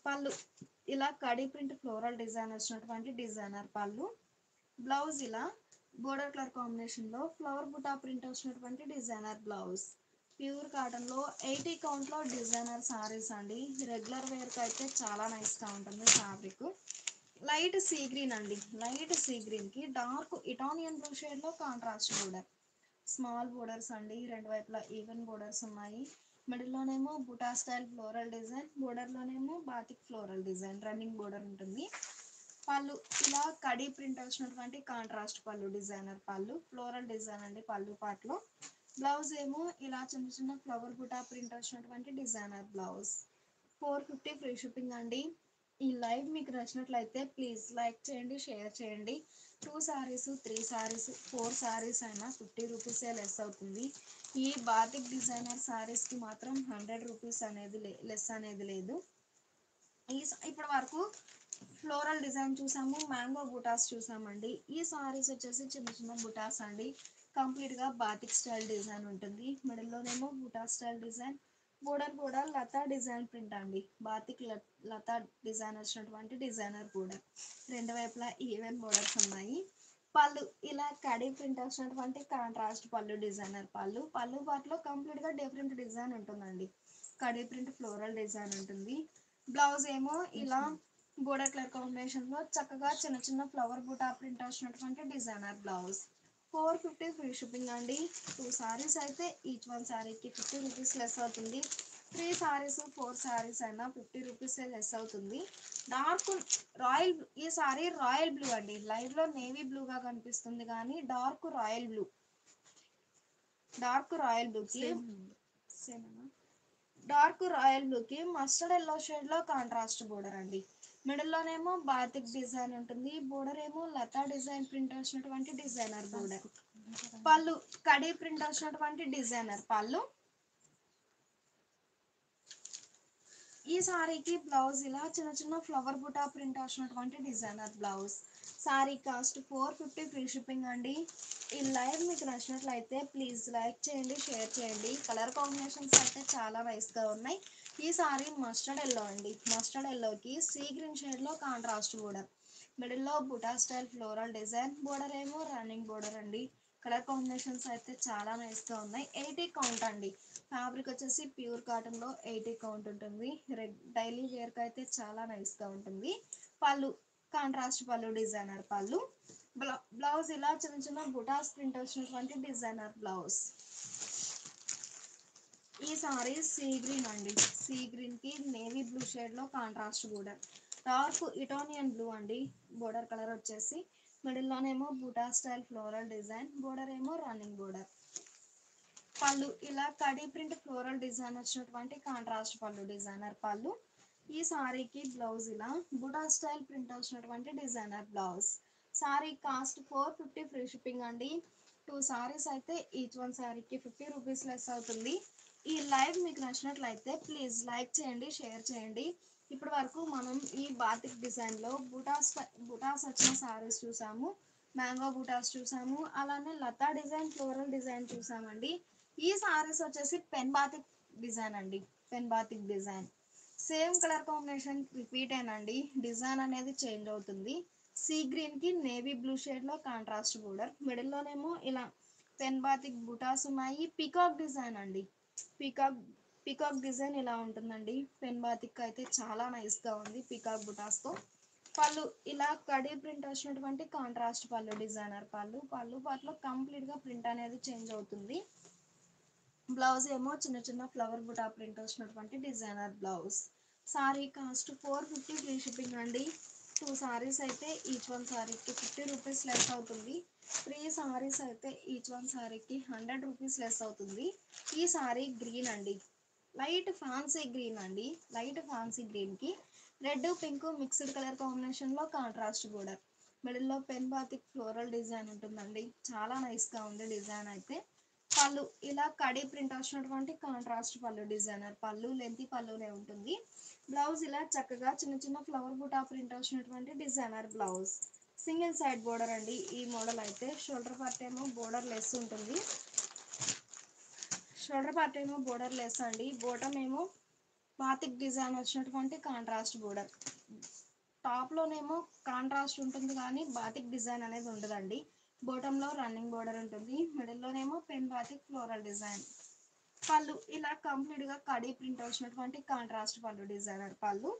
పళ్ళు ఇలా కడీ ప్రింట్ ఫ్లోరల్ డిజైన్ వచ్చినటువంటి డిజైనర్ పళ్ళు. బ్లౌజ్ ఇలా బోర్డర్ కలర్ కాంబినేషన్ లో ఫ్లవర్ బుటా ప్రింట్ వచ్చినటువంటి డిజైనర్ బ్లౌజ్. ప్యూర్ కాటన్ లో 80 కౌంట్ లో డిజైనర్ సారీస్ అండి, రెగ్యులర్ వేర్ కి అయితే చాలా నైస్ గా ఉంటుంది ఫ్యాబ్రిక్. లైట్ సీ గ్రీన్ అండి, లైట్ సీ గ్రీన్ కి డార్క్ ఇటాలియన్ బ్లూ షేడ్ లో కాంట్రాస్ట్ బోర్డర్. స్మాల్ బోర్డర్స్ అండి, రెండు వైపులా ఈవెన్ బోర్డర్స్ ఉన్నాయి. మిడిల్ లోనేమో buta style floral design, border లోనేమో batik floral design running border ఉంటుంది. పళ్ళు ఇలా కడీ ప్రింట్ వచ్చినటువంటి కాంట్రాస్ట్ పళ్ళు డిజైనర్ పళ్ళు, ఫ్లోరల్ డిజైన్ అండి పళ్ళు పార్ట్ లో. బ్లౌజ్ ఏమో ఇలా చిన్న చిన్న ఫ్లవర్ బుటా ప్రింట్ వచ్చినటువంటి డిజైనర్ బ్లౌజ్. 450 ఫ్రీ షిప్పింగ్ అండి. ఈ లైవ్ మీకు నచ్చినట్లయితే ప్లీజ్ లైక్ చేయండి, షేర్ చేయండి. 2 సారీస్ 3 సారీస్ 4 సారీస్ అయినా 50 రూపీసే లెస్ అవుతుంది. ఈ బాతిక్ డిజైనర్ సారీస్ కి మాత్రం 100 రూపీస్ అనేది లెస్ అనేది లేదు. ఇప్పటి వరకు ఫ్లోరల్ డిజైన్ చూసాము, మ్యాంగో బుటాస్ చూసామండి. ఈ సారీస్ వచ్చేసి చిన్న చిన్న బుటాస్ అండి, కంప్లీట్ గా బాతిక్ స్టైల్ డిజైన్ ఉంటుంది. మిడిల్ లోనేమో బుటా స్టైల్ డిజైన్, బోర్డర్ కూడా లతా డిజైన్ ప్రింట్ అండి, బాతిక్ లతా డిజైన్ వచ్చినటువంటి డిజైనర్ బోర్డర్. రెండు వైపులా ఈవెన్ బోర్డర్స్ ఉన్నాయి. పళ్ళు ఇలా కడీ ప్రింట్ వచ్చినటువంటి కాంట్రాస్ట్ పళ్ళు డిజైనర్ పళ్ళు. పళ్ళు పాటలో కంప్లీట్ గా డిఫరెంట్ డిజైన్ ఉంటుందండి, కడీ ప్రింట్ ఫ్లోరల్ డిజైన్ ఉంటుంది. బ్లౌజ్ ఏమో ఇలా బోర్డర్ కలర్ కాంబినేషన్ లో చక్కగా చిన్న చిన్న ఫ్లవర్ బూటా ప్రింట్ వచ్చినటువంటి డిజైనర్ బ్లౌజ్. 450 ఫ్రీ షిప్పింగ్ అండి. 2 సారీస్ అయితే ఈచ్ వన్ సారీకి 50 రూపీస్ లెస్ అవుతుంది. 3 సారీస్ 4 సారీస్ అయినా 50 రూపీస్ లెస్ అవుతుంది. డార్క్ రాయల్, ఈ సారీ రాయల్ బ్లూ అండి, లైవ్ లో నేవీ బ్లూ గా కనిపిస్తుంది కానీ dark royal blue. Dark royal blue కి డార్క్ రాయల్ బ్లూ కి మస్టర్డ్ ఎల్లో షేడ్ లో కాంట్రాస్ట్ బోర్డర్ అండి. మిడిల్ లోనేమో బాతిక్ డిజైన్ ఉంటుంది, బోర్డర్ ఏమో లతా డిజైన్ ప్రింట్ వచ్చినటువంటి డిజైనర్ బోర్డర్. పళ్ళు కడీ ప్రింట్ వచ్చినటువంటి డిజైనర్ పళ్ళు. ఈ సారీకి బ్లౌజ్ ఇలా చిన్న చిన్న ఫ్లవర్ బుటా ప్రింట్ వచ్చినటువంటి designer blouse. Sari cost 450 free shipping అండి. ఈ లైవ్ మీకు నచ్చినట్లయితే ప్లీజ్ లైక్ చేయండి, షేర్ చేయండి. కలర్ కాంబినేషన్స్ అయితే చాలా నైస్ గా ఉన్నాయి. ఈ సారీ మస్టర్డ్ ఎల్లో అండి, మస్టర్డ్ ఎల్లోకి సీ గ్రీన్ షేడ్ లో కాంట్రాస్ట్ బోర్డర్. మిడిల్ లో buta style floral design, border ఏమో రన్నింగ్ బోర్డర్ అండి. కలర్ కాంబినేషన్స్ అయితే చాలా నైస్ గా ఉన్నాయి. 80 కౌంట్ అండి, ఫ్యాబ్రిక్ వచ్చేసి ప్యూర్ కాటన్ లో 80 కౌంట్ ఉంటుంది. డైలీ వేర్ కి అయితే చాలా నైస్ గా ఉంటుంది. పళ్ళు కాంట్రాస్ట్ పళ్ళు డిజైనర్ పళ్ళు. బ్లౌజ్ ఇలా చిన్న చిన్న బుటాస్ ప్రింట్ వచ్చినటువంటి డిజైనర్ బ్లౌజ్. ఈ సారీ సీ గ్రీన్ అండి, సీ గ్రీన్ కి నేవీ బ్లూ షేడ్ లో contrast border. Dark Italian blue అండి, బోర్డర్ కలర్ వచ్చేసి. మిడిల్ లోనేమో buta style floral design, border ఏమో రన్నింగ్ బోర్డర్. పళ్ళు ఇలా కడీ ప్రింట్ ఫ్లోరల్ డిజైన్ వచ్చినటువంటి కాంట్రాస్ట్ పళ్ళు డిజైనర్ పళ్ళు. ఈ సారీకి బ్లౌజ్ ఇలా బుటా స్టైల్ ప్రింట్ వచ్చినటువంటి designer blouse. Sari cost 450 free shipping అండి. 2 సారీస్ అయితే ఈచ్ వన్ సారీకి 50 రూపీస్ లెస్ అవుతుంది. ఈ లైవ్ మీకు నచ్చినట్లయితే ప్లీజ్ లైక్ చేయండి, షేర్ చేయండి. ఇప్పటి వరకు మనం ఈ బాతిక్ డిజైన్ లో బుటాస్ వచ్చిన సారీస్ చూసాము, మ్యాంగో బుటాస్ చూసాము, అలానే లతా డిజైన్ ఫ్లోరల్ డిజైన్ చూసామండి. ఈ సారీస్ వచ్చేసి పెన్ బాతిక్ డిజైన్ అండి, pen batik design. Same colour combination repeat అయినండి, డిజైన్ అనేది చేంజ్ అవుతుంది. సీ గ్రీన్ కి నేవీ బ్లూ షేడ్ లో కాంట్రాస్ట్ బోర్డర్. మిడిల్ లోనేమో ఇలా పెన్ బాతిక్ బుటాస్ ఉన్నాయి. పికాక్ డిజైన్ అండి, పీకాక్ పీకాక్ డిజైన్ ఇలా ఉంటుందండి. పెన్ బాతిక్ అయితే చాలా నైస్గా ఉంది పీకాక్ బుటాస్తో. పళ్ళు ఇలా కడీ ప్రింట్ వచ్చినటువంటి కాంట్రాస్ట్ పళ్ళు, డిజైనర్ పళ్ళు. పళ్ళు పాటలో కంప్లీట్గా ప్రింట్ అనేది చేంజ్ అవుతుంది. బ్లౌజ్ ఏమో చిన్న చిన్న ఫ్లవర్ బుటా ప్రింట్ వచ్చినటువంటి designer blouse. Sari cost 450 free shipping అండి. 2 సారీస్ అయితే ఈచ్ వన్ సారీకి 50 రూపీస్ లెస్ అవుతుంది. 3 సారీస్ అయితే ఈచ్ వన్ సారీకి 100 రూపీస్ లెస్ అవుతుంది. ఈ సారీ గ్రీన్ అండి, లైట్ ఫ్యాన్సీ గ్రీన్ అండి. లైట్ ఫ్యాన్సీ గ్రీన్కి రెడ్ పింక్ మిక్స్డ్ కలర్ కాంబినేషన్లో కాంట్రాస్ట్ బోర్డర్. మిడిల్లో పెన్ బాతిక్ ఫ్లోరల్ డిజైన్ ఉంటుందండి. చాలా నైస్గా ఉంది డిజైన్ అయితే. పళ్ళు ఇలా కడీ ప్రింట్ వచ్చినటువంటి కాంట్రాస్ట్ పళ్ళు, డిజైనర్ పళ్ళు, లెంతీ పళ్ళునే ఉంటుంది. బ్లౌజ్ ఇలా చక్కగా చిన్న చిన్న ఫ్లవర్ బుటా ప్రింట్ వచ్చినటువంటి designer blouse. Single side border అండి ఈ మోడల్ అయితే. షోల్డర్ పార్ట్ ఏమో బోర్డర్ లెస్ ఉంటుంది. షోల్డర్ పార్ట్ ఏమో బోర్డర్ లెస్ అండి. బోటం ఏమో బాతిక్ డిజైన్ వచ్చినటువంటి కాంట్రాస్ట్ బోర్డర్. టాప్లోనేమో కాంట్రాస్ట్ ఉంటుంది కానీ బాతిక్ డిజైన్ అనేది ఉండదండి. బాటంలో రన్నింగ్ బోర్డర్ ఉంటుంది. మిడిల్లోనేమో పెన్ బాతిక్ ఫ్లోరల్ డిజైన్. పళ్ళు ఇలా కంప్లీట్గా కడీ ప్రింట్ వచ్చినటువంటి కాంట్రాస్ట్ పళ్ళు, డిజైనర్ పళ్ళు.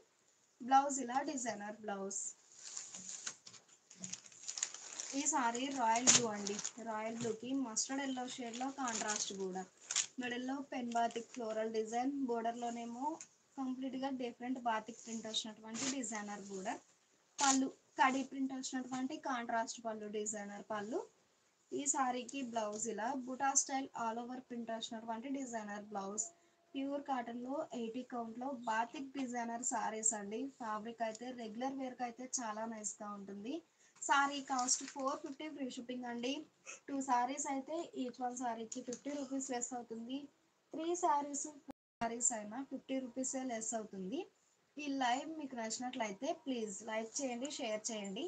బ్లౌజ్ ఇలా డిజైనర్ బ్లౌజ్. ఈ సారీ రాయల్ బ్లూ అండి. రాయల్ బ్లూకి మస్టర్డ్ ఎల్లో షేడ్లో కాంట్రాస్ట్ బోర్డర్. మిడిల్లో పెన్ బాతిక్ ఫ్లోరల్ డిజైన్. బోర్డర్లోనేమో కంప్లీట్గా డిఫరెంట్ బాతిక్ ప్రింట్ వచ్చినటువంటి డిజైనర్ బోర్డర్. పళ్ళు కడీ ప్రింట్ వచ్చినటువంటి కాంట్రాస్ట్ పళ్ళు, డిజైనర్ పళ్ళు. ఈ సారీకి బ్లౌజ్ ఇలా buta style all over print వచ్చినటువంటి డిజైనర్ బ్లౌజ్. ప్యూర్ కాటన్లో 80 కౌంట్లో బాతిక్ డిజైనర్ సారీస్ అండి. ఫ్యాబ్రిక్ అయితే రెగ్యులర్ వేర్కి అయితే చాలా నైస్గా ఉంటుంది. సారీ కాస్ట్ 450 ఫ్రీ షిప్పింగ్ అండి. 2 సారీస్ అయితే ఈచ్ వన్ సారీకి 50 రూపీస్ లెస్ అవుతుంది. 3 సారీస్ అయినా 50 రూపీసే లెస్ అవుతుంది. ఈ లైవ్ మీకు నచ్చినట్లయితే ప్లీజ్ లైక్ చేయండి, షేర్ చేయండి.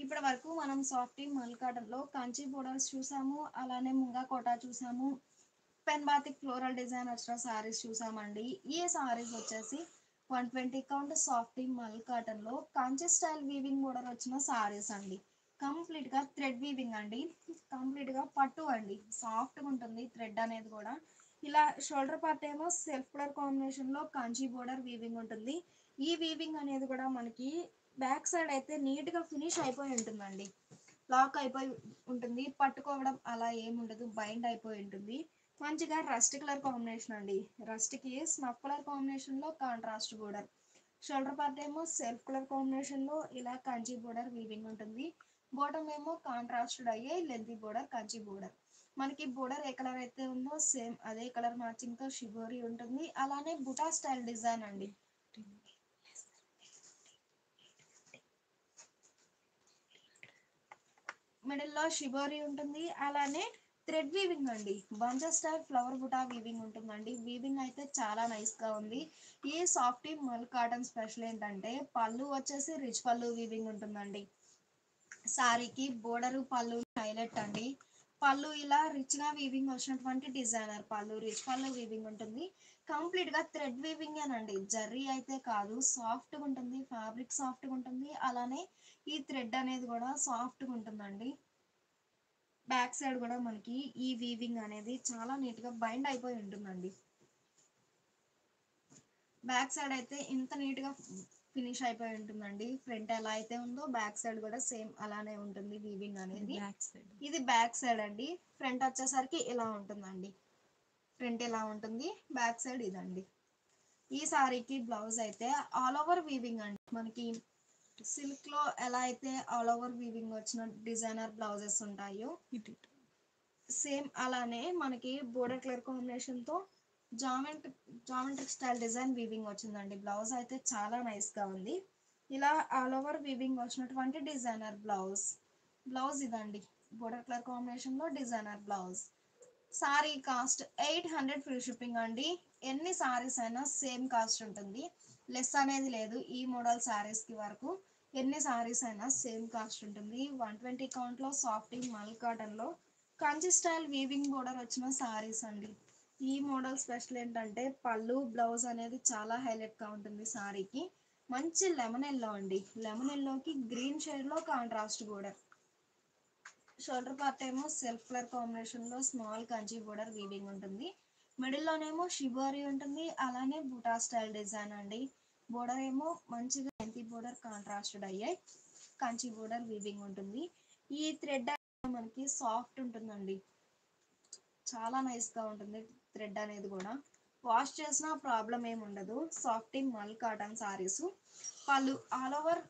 ఇప్పటి వరకు మనం సాఫ్టీ మల్ కాటన్లో కంచి బోర్డర్స్ చూసాము, అలానే ముంగా కోటా చూసాము, పెన్ బాతిక్ ఫ్లోరల్ డిజైన్ వచ్చిన సారీస్ చూసామండి. ఈ సారీస్ వచ్చేసి 120 కౌంట్ సాఫ్టీ మల్ కాటన్లో కంచి స్టైల్ వీవింగ్ బోర్డర్ వచ్చిన సారీస్ అండి. కంప్లీట్గా థ్రెడ్ వీవింగ్ అండి. కంప్లీట్గా పట్టు అండి. సాఫ్ట్గా ఉంటుంది థ్రెడ్ అనేది కూడా. ఇలా షోల్డర్ పార్ట్ ఏమో సెల్ఫ్ కలర్ కాంబినేషన్లో కంచి బోర్డర్ వీవింగ్ ఉంటుంది. ఈ వీవింగ్ అనేది కూడా మనకి బ్యాక్ సైడ్ అయితే నీట్గా ఫినిష్ అయిపోయి ఉంటుందండి. లాక్ అయిపోయి ఉంటుంది, పట్టుకోవడం అలా ఏముండదు, బైండ్ అయిపోయి ఉంటుంది. మంచిగా రస్ట్ కలర్ కాంబినేషన్ అండి. రస్ట్కి స్నఫ్ కలర్ కాంబినేషన్లో కాంట్రాస్ట్ బోర్డర్. షోల్డర్ పార్ట్ ఏమో సెల్ఫ్ కలర్ కాంబినేషన్లో ఇలా కంచి బోర్డర్ వీవింగ్ ఉంటుంది. బాటమ్ ఏమో కాంట్రాస్టెడ్ అయ్యే లెంతీ బోర్డర్, కంచి బోర్డర్. మనకి బోర్డర్ ఏ కలర్ అయితే ఉందో సేమ్ అదే కలర్ మ్యాచింగ్తో షిబోరి ఉంటుంది. అలానే బుటా స్టైల్ డిజైన్ అండి. మిడిల్లో షిబోరి ఉంటుంది. అలానే థ్రెడ్ వీవింగ్ అండి. Bunches style flower buta weaving ఉంటుందండి. వీవింగ్ అయితే చాలా నైస్గా ఉంది. ఈ సాఫ్టీ మల్ కాటన్ స్పెషల్ ఏంటంటే పళ్ళు వచ్చేసి రిచ్ పళ్ళు వీవింగ్ ఉంటుందండి. సారీకి బోర్డరు పళ్ళు హైలైట్ అండి. పళ్ళు ఇలా రిచ్గా వీవింగ్ వచ్చినటువంటి designer pallu, rich pallu weaving ఉంటుంది. కంప్లీట్గా థ్రెడ్ వీవింగేనండి. జర్రీ అయితే కాదు, సాఫ్ట్గా ఉంటుంది, ఫ్యాబ్రిక్ సాఫ్ట్గా ఉంటుంది. అలానే ఈ థ్రెడ్ అనేది కూడా సాఫ్ట్గా ఉంటుందండి. బ్యాక్ సైడ్ కూడా మనకి ఈ వీవింగ్ అనేది చాలా నీట్గా బైండ్ అయిపోయి ఉంటుందండి. బ్యాక్ సైడ్ అయితే ఇంత నీట్గా ఫినిష్ అయిపోయి ఉంటుందండి. ఫ్రంట్ ఎలా అయితే ఉందో బ్యాక్ సైడ్ కూడా సేమ్ అలానే ఉంటుంది వీవింగ్ అనేది. ఇది బ్యాక్ సైడ్ అండి. ఫ్రంట్ వచ్చేసరికి ఇలా ఉంటుందండి. ఫ్రంట్ ఇలా ఉంటుంది, బ్యాక్ సైడ్ ఇదండి. ఈ సారీకి బ్లౌజ్ అయితే ఆల్ ఓవర్ వీవింగ్ అండి. మనకి సిల్క్లో ఎలా అయితే ఆల్ ఓవర్ వీవింగ్ వచ్చిన డిజైనర్ బ్లౌజెస్ ఉంటాయో సేమ్ అలానే మనకి బోర్డర్ కలర్ కాంబినేషన్తో జామెట్రిక్ స్టైల్ డిజైన్ వీవింగ్ వచ్చిందండి. బ్లౌజ్ అయితే చాలా నైస్గా ఉంది. ఇలా ఆల్ ఓవర్ వీవింగ్ వచ్చినటువంటి డిజైనర్ బ్లౌజ్. బ్లౌజ్ ఇదండి, బోర్డర్ కలర్ కాంబినేషన్లో designer blouse. Sari cost 800 free shipping అండి. ఎన్ని సారీస్ అయినా సేమ్ కాస్ట్ ఉంటుంది, లెస్ అనేది లేదు ఈ మోడల్ సారీస్కి వరకు. ఎన్ని సారీస్ అయినా సేమ్ కాస్ట్ ఉంటుంది. 120 కౌంట్లో సాఫ్టింగ్ మల్ కాటన్లో కంచి స్టైల్ వీవింగ్ బోర్డర్ వచ్చిన సారీస్ అండి. ఈ మోడల్ స్పెషల్ ఏంటంటే పళ్ళు బ్లౌజ్ అనేది చాలా హైలైట్గా ఉంటుంది సారీకి. మంచి లెమన్ ఎల్లో అండి, లెమన్ ఎల్లోకి గ్రీన్ షేడ్లో కాంట్రాస్ట్ బోర్డర్. షోల్డర్ పార్ట్ ఏమో సెల్ఫ్ కలర్ కాంబినేషన్లో స్మాల్ కంచి బోర్డర్ వీవింగ్ ఉంటుంది. మిడిల్లోనేమో షిబోరి ఉంటుంది, అలానే బుటా స్టైల్ డిజైన్ అండి. బోర్డర్ ఏమో మంచిగా లెంతీ బోర్డర్ కాంట్రాస్టెడ్ అయ్యాయి, కంచి బోర్డర్ వీవింగ్ ఉంటుంది. ఈ థ్రెడ్ మనకి సాఫ్ట్ ఉంటుందండి, చాలా నైస్గా ఉంటుంది థ్రెడ్ అనేది కూడా. వాష్ చేసినా ప్రాబ్లం ఏమి ఉండదు. సాఫ్టింగ్ మల్ కాటన్ సారీస్. పళ్ళు ఆల్ ఓవర్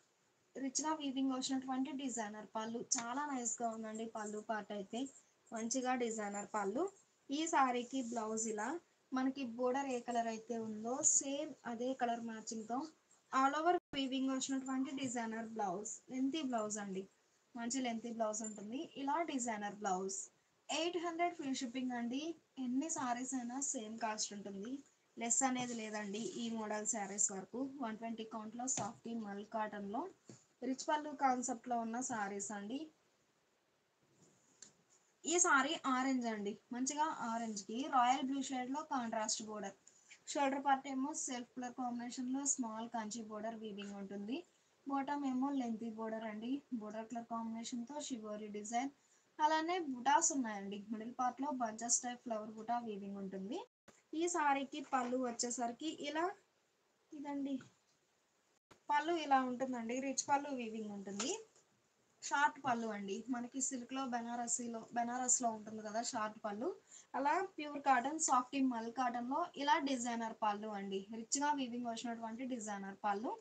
రిచ్గా వీవింగ్ వచ్చినటువంటి డిజైనర్ పళ్ళు, చాలా నైస్గా ఉందండి పళ్ళు పార్ట్ అయితే. మంచిగా డిజైనర్ పళ్ళు. ఈ సారీకి బ్లౌజ్ ఇలా మనకి బోర్డర్ ఏ కలర్ అయితే ఉందో సేమ్ అదే కలర్ మ్యాచింగ్తో ఆల్ ఓవర్ వీవింగ్ వచ్చినటువంటి డిజైనర్ బ్లౌజ్. లెంతీ బ్లౌజ్ అండి, మంచి లెంతీ బ్లౌజ్ ఉంటుంది. ఇలా డిజైనర్ బ్లౌజ్. 800 ఫ్రీ షిప్పింగ్ అండి. ఎన్ని సారీస్ అయినా సేమ్ కాస్ట్ ఉంటుంది, లెస్ అనేది లేదండి ఈ మోడల్ శారీస్ వరకు. 120 కౌంట్లో సాఫ్టీ మల్ కాటన్లో రిచ్ పళ్ళు కాన్సెప్ట్లో ఉన్న సారీస్ అండి. ఈ సారీ ఆరెంజ్ అండి, మంచిగా ఆరెంజ్కి రాయల్ బ్లూ షేడ్లో కాంట్రాస్ట్ బోర్డర్. షోల్డర్ పార్ట్ ఏమో సెల్ఫ్ కలర్ కాంబినేషన్లో స్మాల్ కంచి బోర్డర్ వీవింగ్ ఉంటుంది. బాటమ్ ఏమో లెంతీ బోర్డర్ అండి, బోర్డర్ కలర్ కాంబినేషన్తో షిబోరి డిజైన్. అలానే బుటాస్ ఉన్నాయండి, మిడిల్ పార్ట్లో bunches type flower buta weaving ఉంటుంది. ఈ సారీకి పళ్ళు వచ్చేసరికి ఇలా ఇదండి, పళ్ళు ఇలా ఉంటుందండి, రిచ్ పళ్ళు వీవింగ్ ఉంటుంది. షార్ట్ పళ్ళు అండి, మనకి సిల్క్లో బెనారస్లో ఉంటుంది కదా షార్ట్ పళ్ళు, అలా ప్యూర్ కాటన్ సాఫ్టీ మల్ కాటన్లో ఇలా డిజైనర్ పళ్ళు అండి. రిచ్గా వీవింగ్ వచ్చినటువంటి డిజైనర్ పళ్ళు.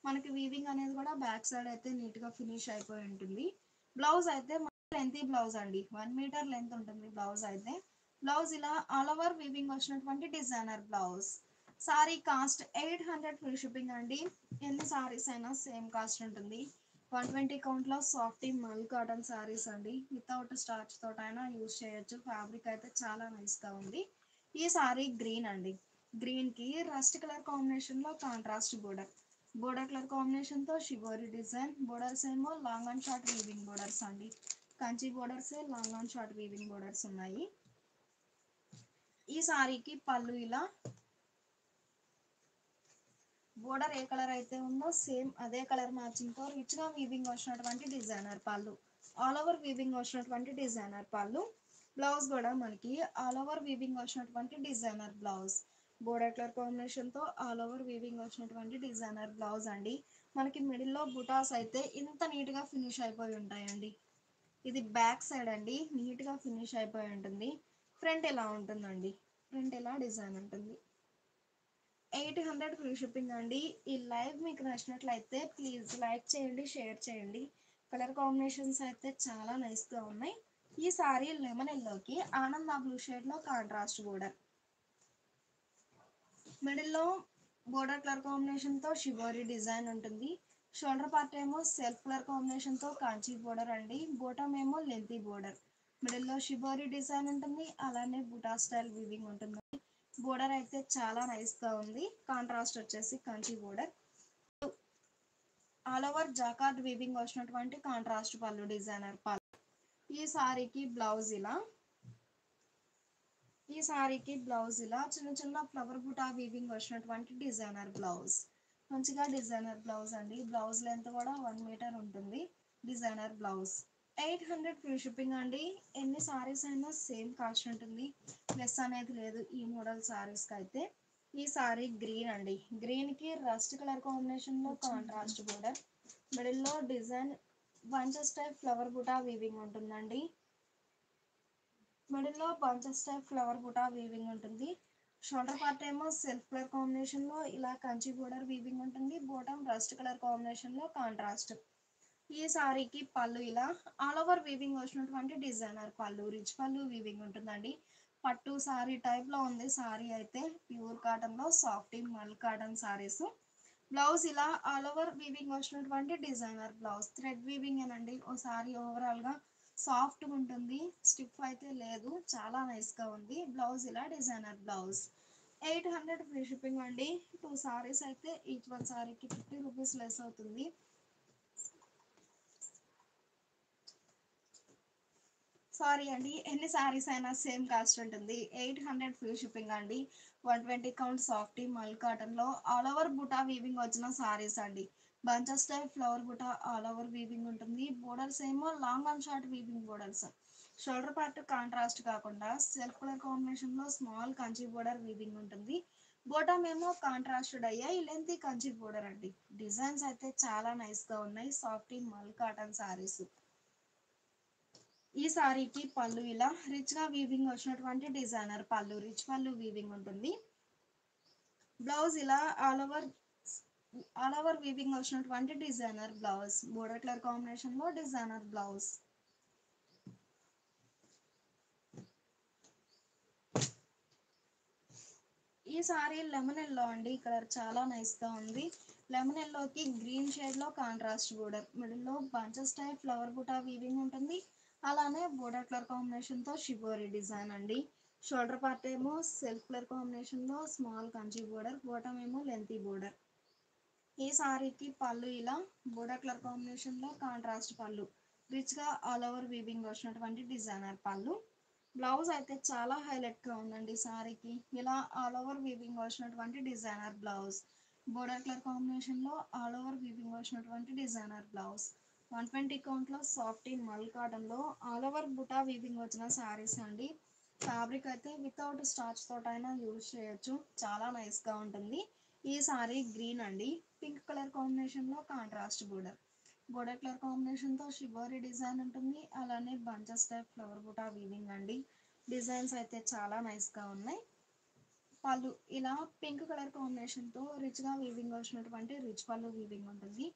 మనకి వీవింగ్ అనేది కూడా బ్యాక్ సైడ్ అయితే నీట్గా ఫినిష్ అయిపోయి ఉంటుంది. బ్లౌజ్ అయితే లెంతీ బ్లౌజ్ అండి, 1 మీటర్ లెంత్ ఉంటుంది బ్లౌజ్ అయితే. బ్లౌజ్ ఇలా ఆల్ ఓవర్ వీవింగ్ వచ్చినటువంటి designer blouse. Sari cost 800 free shipping అండి. ఎన్ని సారీస్ అయినా సేమ్ కాస్ట్ ఉంటుంది. 120 కౌంట్లో సాఫ్టీ మల్ కాటన్ సారీస్ అండి. వితౌట్ స్టార్చ్ తోటైనా యూజ్ చేయొచ్చు, ఫ్యాబ్రిక్ అయితే చాలా నైస్గా ఉంది. ఈ సారీ గ్రీన్ అండి, గ్రీన్కి రస్ట్ కలర్ కాంబినేషన్లో కాంట్రాస్ట్ బోర్డర్. బోర్డర్ కలర్ కాంబినేషన్తో షిబోరి డిజైన్. బోర్డర్స్ ఏమో long and short weaving borders అండి, Kanchi బోర్డర్సే long and short weaving borders ఉన్నాయి. ఈ సారీకి పళ్ళు ఇలా బోర్డర్ ఏ కలర్ అయితే ఉందో సేమ్ అదే కలర్ మ్యాచింగ్తో రిచ్గా వీవింగ్ వచ్చినటువంటి డిజైనర్ పళ్ళు. ఆల్ ఓవర్ వీవింగ్ వచ్చినటువంటి డిజైనర్ పళ్ళు. బ్లౌజ్ కూడా మనకి ఆల్ ఓవర్ వీవింగ్ వచ్చినటువంటి డిజైనర్ బ్లౌజ్. బోర్డర్ కలర్ కాంబినేషన్తో ఆల్ ఓవర్ వీవింగ్ వచ్చినటువంటి డిజైనర్ బ్లౌజ్ అండి. మనకి మిడిల్లో బుటాస్ అయితే ఇంత నీట్గా ఫినిష్ అయిపోయి ఉంటాయండి. ఇది బ్యాక్ సైడ్ అండి, నీట్గా ఫినిష్ అయిపోయి ఉంటుంది. ఫ్రంట్ ఎలా ఉంటుందండి, ఫ్రంట్ ఎలా డిజైన్ ఉంటుంది. 800 ఫ్రీ షిప్పింగ్ అండి. ఈ లైవ్ మీకు నచ్చినట్లయితే ప్లీజ్ లైక్ చేయండి, షేర్ చేయండి. కలర్ కాంబినేషన్స్ అయితే చాలా నైస్గా ఉన్నాయి. ఈ సారీ లెమన్ ఎల్లోకి ఆనంద బ్లూ షేడ్లో కాంట్రాస్ట్ బోర్డర్. మిడిల్లో బోర్డర్ కలర్ కాంబినేషన్తో షిబోరి డిజైన్ ఉంటుంది. షోల్డర్ పార్ట్ ఏమో సెల్ఫ్ కలర్ కాంబినేషన్తో కాంచీ బోర్డర్ అండి. బాటమ్ ఏమో లెంతీ బోర్డర్. మిడిల్లో షిబోరి డిజైన్ ఉంటుంది, అలానే బుటా స్టైల్ వీవింగ్ ఉంటుంది. బోర్డర్ అయితే చాలా నైస్గా ఉంది, కాంట్రాస్ట్ వచ్చేసి Kanchi border. All over jacquard weaving వచ్చినటువంటి కాంట్రాస్ట్ పళ్ళు, డిజైనర్ పళ్ళు. ఈ సారీకి బ్లౌజ్ ఇలా చిన్న చిన్న ఫ్లవర్ బుటా వీవింగ్ వచ్చినటువంటి డిజైనర్ బ్లౌజ్. మంచిగా డిజైనర్ బ్లౌజ్ అండి. బ్లౌజ్ లెంత్ కూడా 1 మీటర్ ఉంటుంది. Designer blouse. 800 ఫ్రీ షిప్పింగ్ అండి. ఎన్ని సారీస్ అయినా సేమ్ కాస్ట్ ఉంటుంది, లెస్ అనేది లేదు ఈ మోడల్ సారీస్కి అయితే. ఈ సారీ గ్రీన్ అండి, గ్రీన్కి రస్ట్ కలర్ కాంబినేషన్లో కాంట్రాస్ట్ బోర్డర్. మిడిల్లో design bunches type flower buta weaving ఉంటుందండి. మిడిల్లో bunches type flower buta weaving ఉంటుంది. షోల్డర్ పార్ట్ ఏమో సెల్ఫ్ కలర్ కాంబినేషన్లో ఇలా కంచి బోర్డర్ వీవింగ్ ఉంటుంది. బాటమ్ రస్ట్ కలర్ కాంబినేషన్లో కాంట్రాస్ట్. ఈ సారీకి పళ్ళు ఇలా ఆల్ ఓవర్ వీవింగ్ వచ్చినటువంటి designer pallu, rich pallu weaving ఉంటుందండి. పట్టు సారీ టైప్లో ఉంది సారీ అయితే. ప్యూర్ కాటన్లో సాఫ్టీ మల్ కాటన్ సారీస్. బ్లౌజ్ ఇలా ఆల్ ఓవర్ వీవింగ్ వచ్చినటువంటి డిజైనర్ బ్లౌజ్. థ్రెడ్ వీవింగ్ ఏనండి. ఓ సారీ ఓవరాల్గా సాఫ్ట్గా ఉంటుంది, స్టిఫ్ అయితే లేదు, చాలా నైస్గా ఉంది. బ్లౌజ్ ఇలా డిజైనర్ బ్లౌజ్. 800 ఫ్రీ షిప్పింగ్ అండి. 2 సారీస్ అయితే ఈచ్ వన్ సారీకి 50 రూపీస్ లెస్ అవుతుంది. సారీ అండి, ఎన్ని సారీస్ అయినా సేమ్ కాస్ట్ ఉంటుంది. 800 ఫ్రీ షిప్పింగ్ అండి. 120 కౌంట్ సాఫ్టీ మల్ కాటన్లో ఆల్ ఓవర్ బుటా వీవింగ్ వచ్చిన సారీస్ అండి. Bunches type flower buta all over weaving ఉంటుంది. బోర్డర్స్ ఏమో long and short weaving borders. Shoulder part contrast కాకుండా సెల్ఫ్ కలర్ కాంబినేషన్లో స్మాల్ కంచి బోర్డర్ వీవింగ్ ఉంటుంది. బోటమ్ ఏమో కాంట్రాస్టెడ్ అయ్యాయి లెంతీ కంచి బోర్డర్ అండి. డిజైన్స్ అయితే చాలా నైస్గా ఉన్నాయి. సాఫ్టీ మల్ కాటన్ సారీస్. ఈ సారీకి పళ్ళు ఇలా రిచ్ గా వీవింగ్ వచ్చినటువంటి designer pallu, rich pallu weaving ఉంటుంది. బ్లౌజ్ ఇలా ఆల్ ఓవర్ వీవింగ్ వచ్చినటువంటి designer blouse. Border colour combination లో డిజైనర్ బ్లౌజ్. ఈ సారీ లెమన్ ఎల్లో అండి. కలర్ చాలా నైస్ గా ఉంది. లెమన్ ఎల్లోకి గ్రీన్ షేడ్ లో కాంట్రాస్ట్ బోర్డర్, మిడిల్ లో bunches type flower buta weaving ఉంటుంది. అలానే బోర్డర్ కలర్ కాంబినేషన్ తో షిబోరి డిజైన్ అండి. షోల్డర్ పార్ట్ ఏమో సెల్ఫ్ కలర్ కాంబినేషన్ లో స్మాల్ కంచి బోర్డర్, బాటమ్ ఏమో లెంతీ బోర్డర్. ఈ సారీకి పళ్ళు ఇలా బోర్డర్ కలర్ కాంబినేషన్ లో కాంట్రాస్ట్ పళ్ళు, రిచ్ గా ఆల్ ఓవర్ వీవింగ్ వచ్చినటువంటి డిజైనర్ పళ్ళు. బ్లౌజ్ అయితే చాలా హైలైట్ గా ఉందండి సారీకి. ఇలా ఆల్ ఓవర్ వీవింగ్ వచ్చినటువంటి designer blouse. Border colour combination లో ఆల్ ఓవర్ వీవింగ్ వచ్చినటువంటి డిజైనర్ బ్లౌజ్. 120 కౌంట్ లో సాఫ్టీ మల్ కాటన్ లో ఆల్ ఓవర్ బుటా వీవింగ్ వచ్చిన సారీస్ అండి. ఫ్యాబ్రిక్ అయితే వితౌట్ స్టార్చ్ తోటైనా యూజ్ చేయొచ్చు, చాలా నైస్ గా ఉంటుంది. ఈ సారీ గ్రీన్ అండి. పింక్ కలర్ కాంబినేషన్ లో contrast border, border colour combination తో షిబోరి డిజైన్ ఉంటుంది. అలానే bunches type flower buta weaving అండి. డిజైన్స్ అయితే చాలా నైస్ గా ఉన్నాయి. పళ్ళు ఇలా పింక్ కలర్ కాంబినేషన్ తో రిచ్ గా వీవింగ్ వచ్చినటువంటి రిచ్ పళ్ళు వీవింగ్ ఉంటుంది.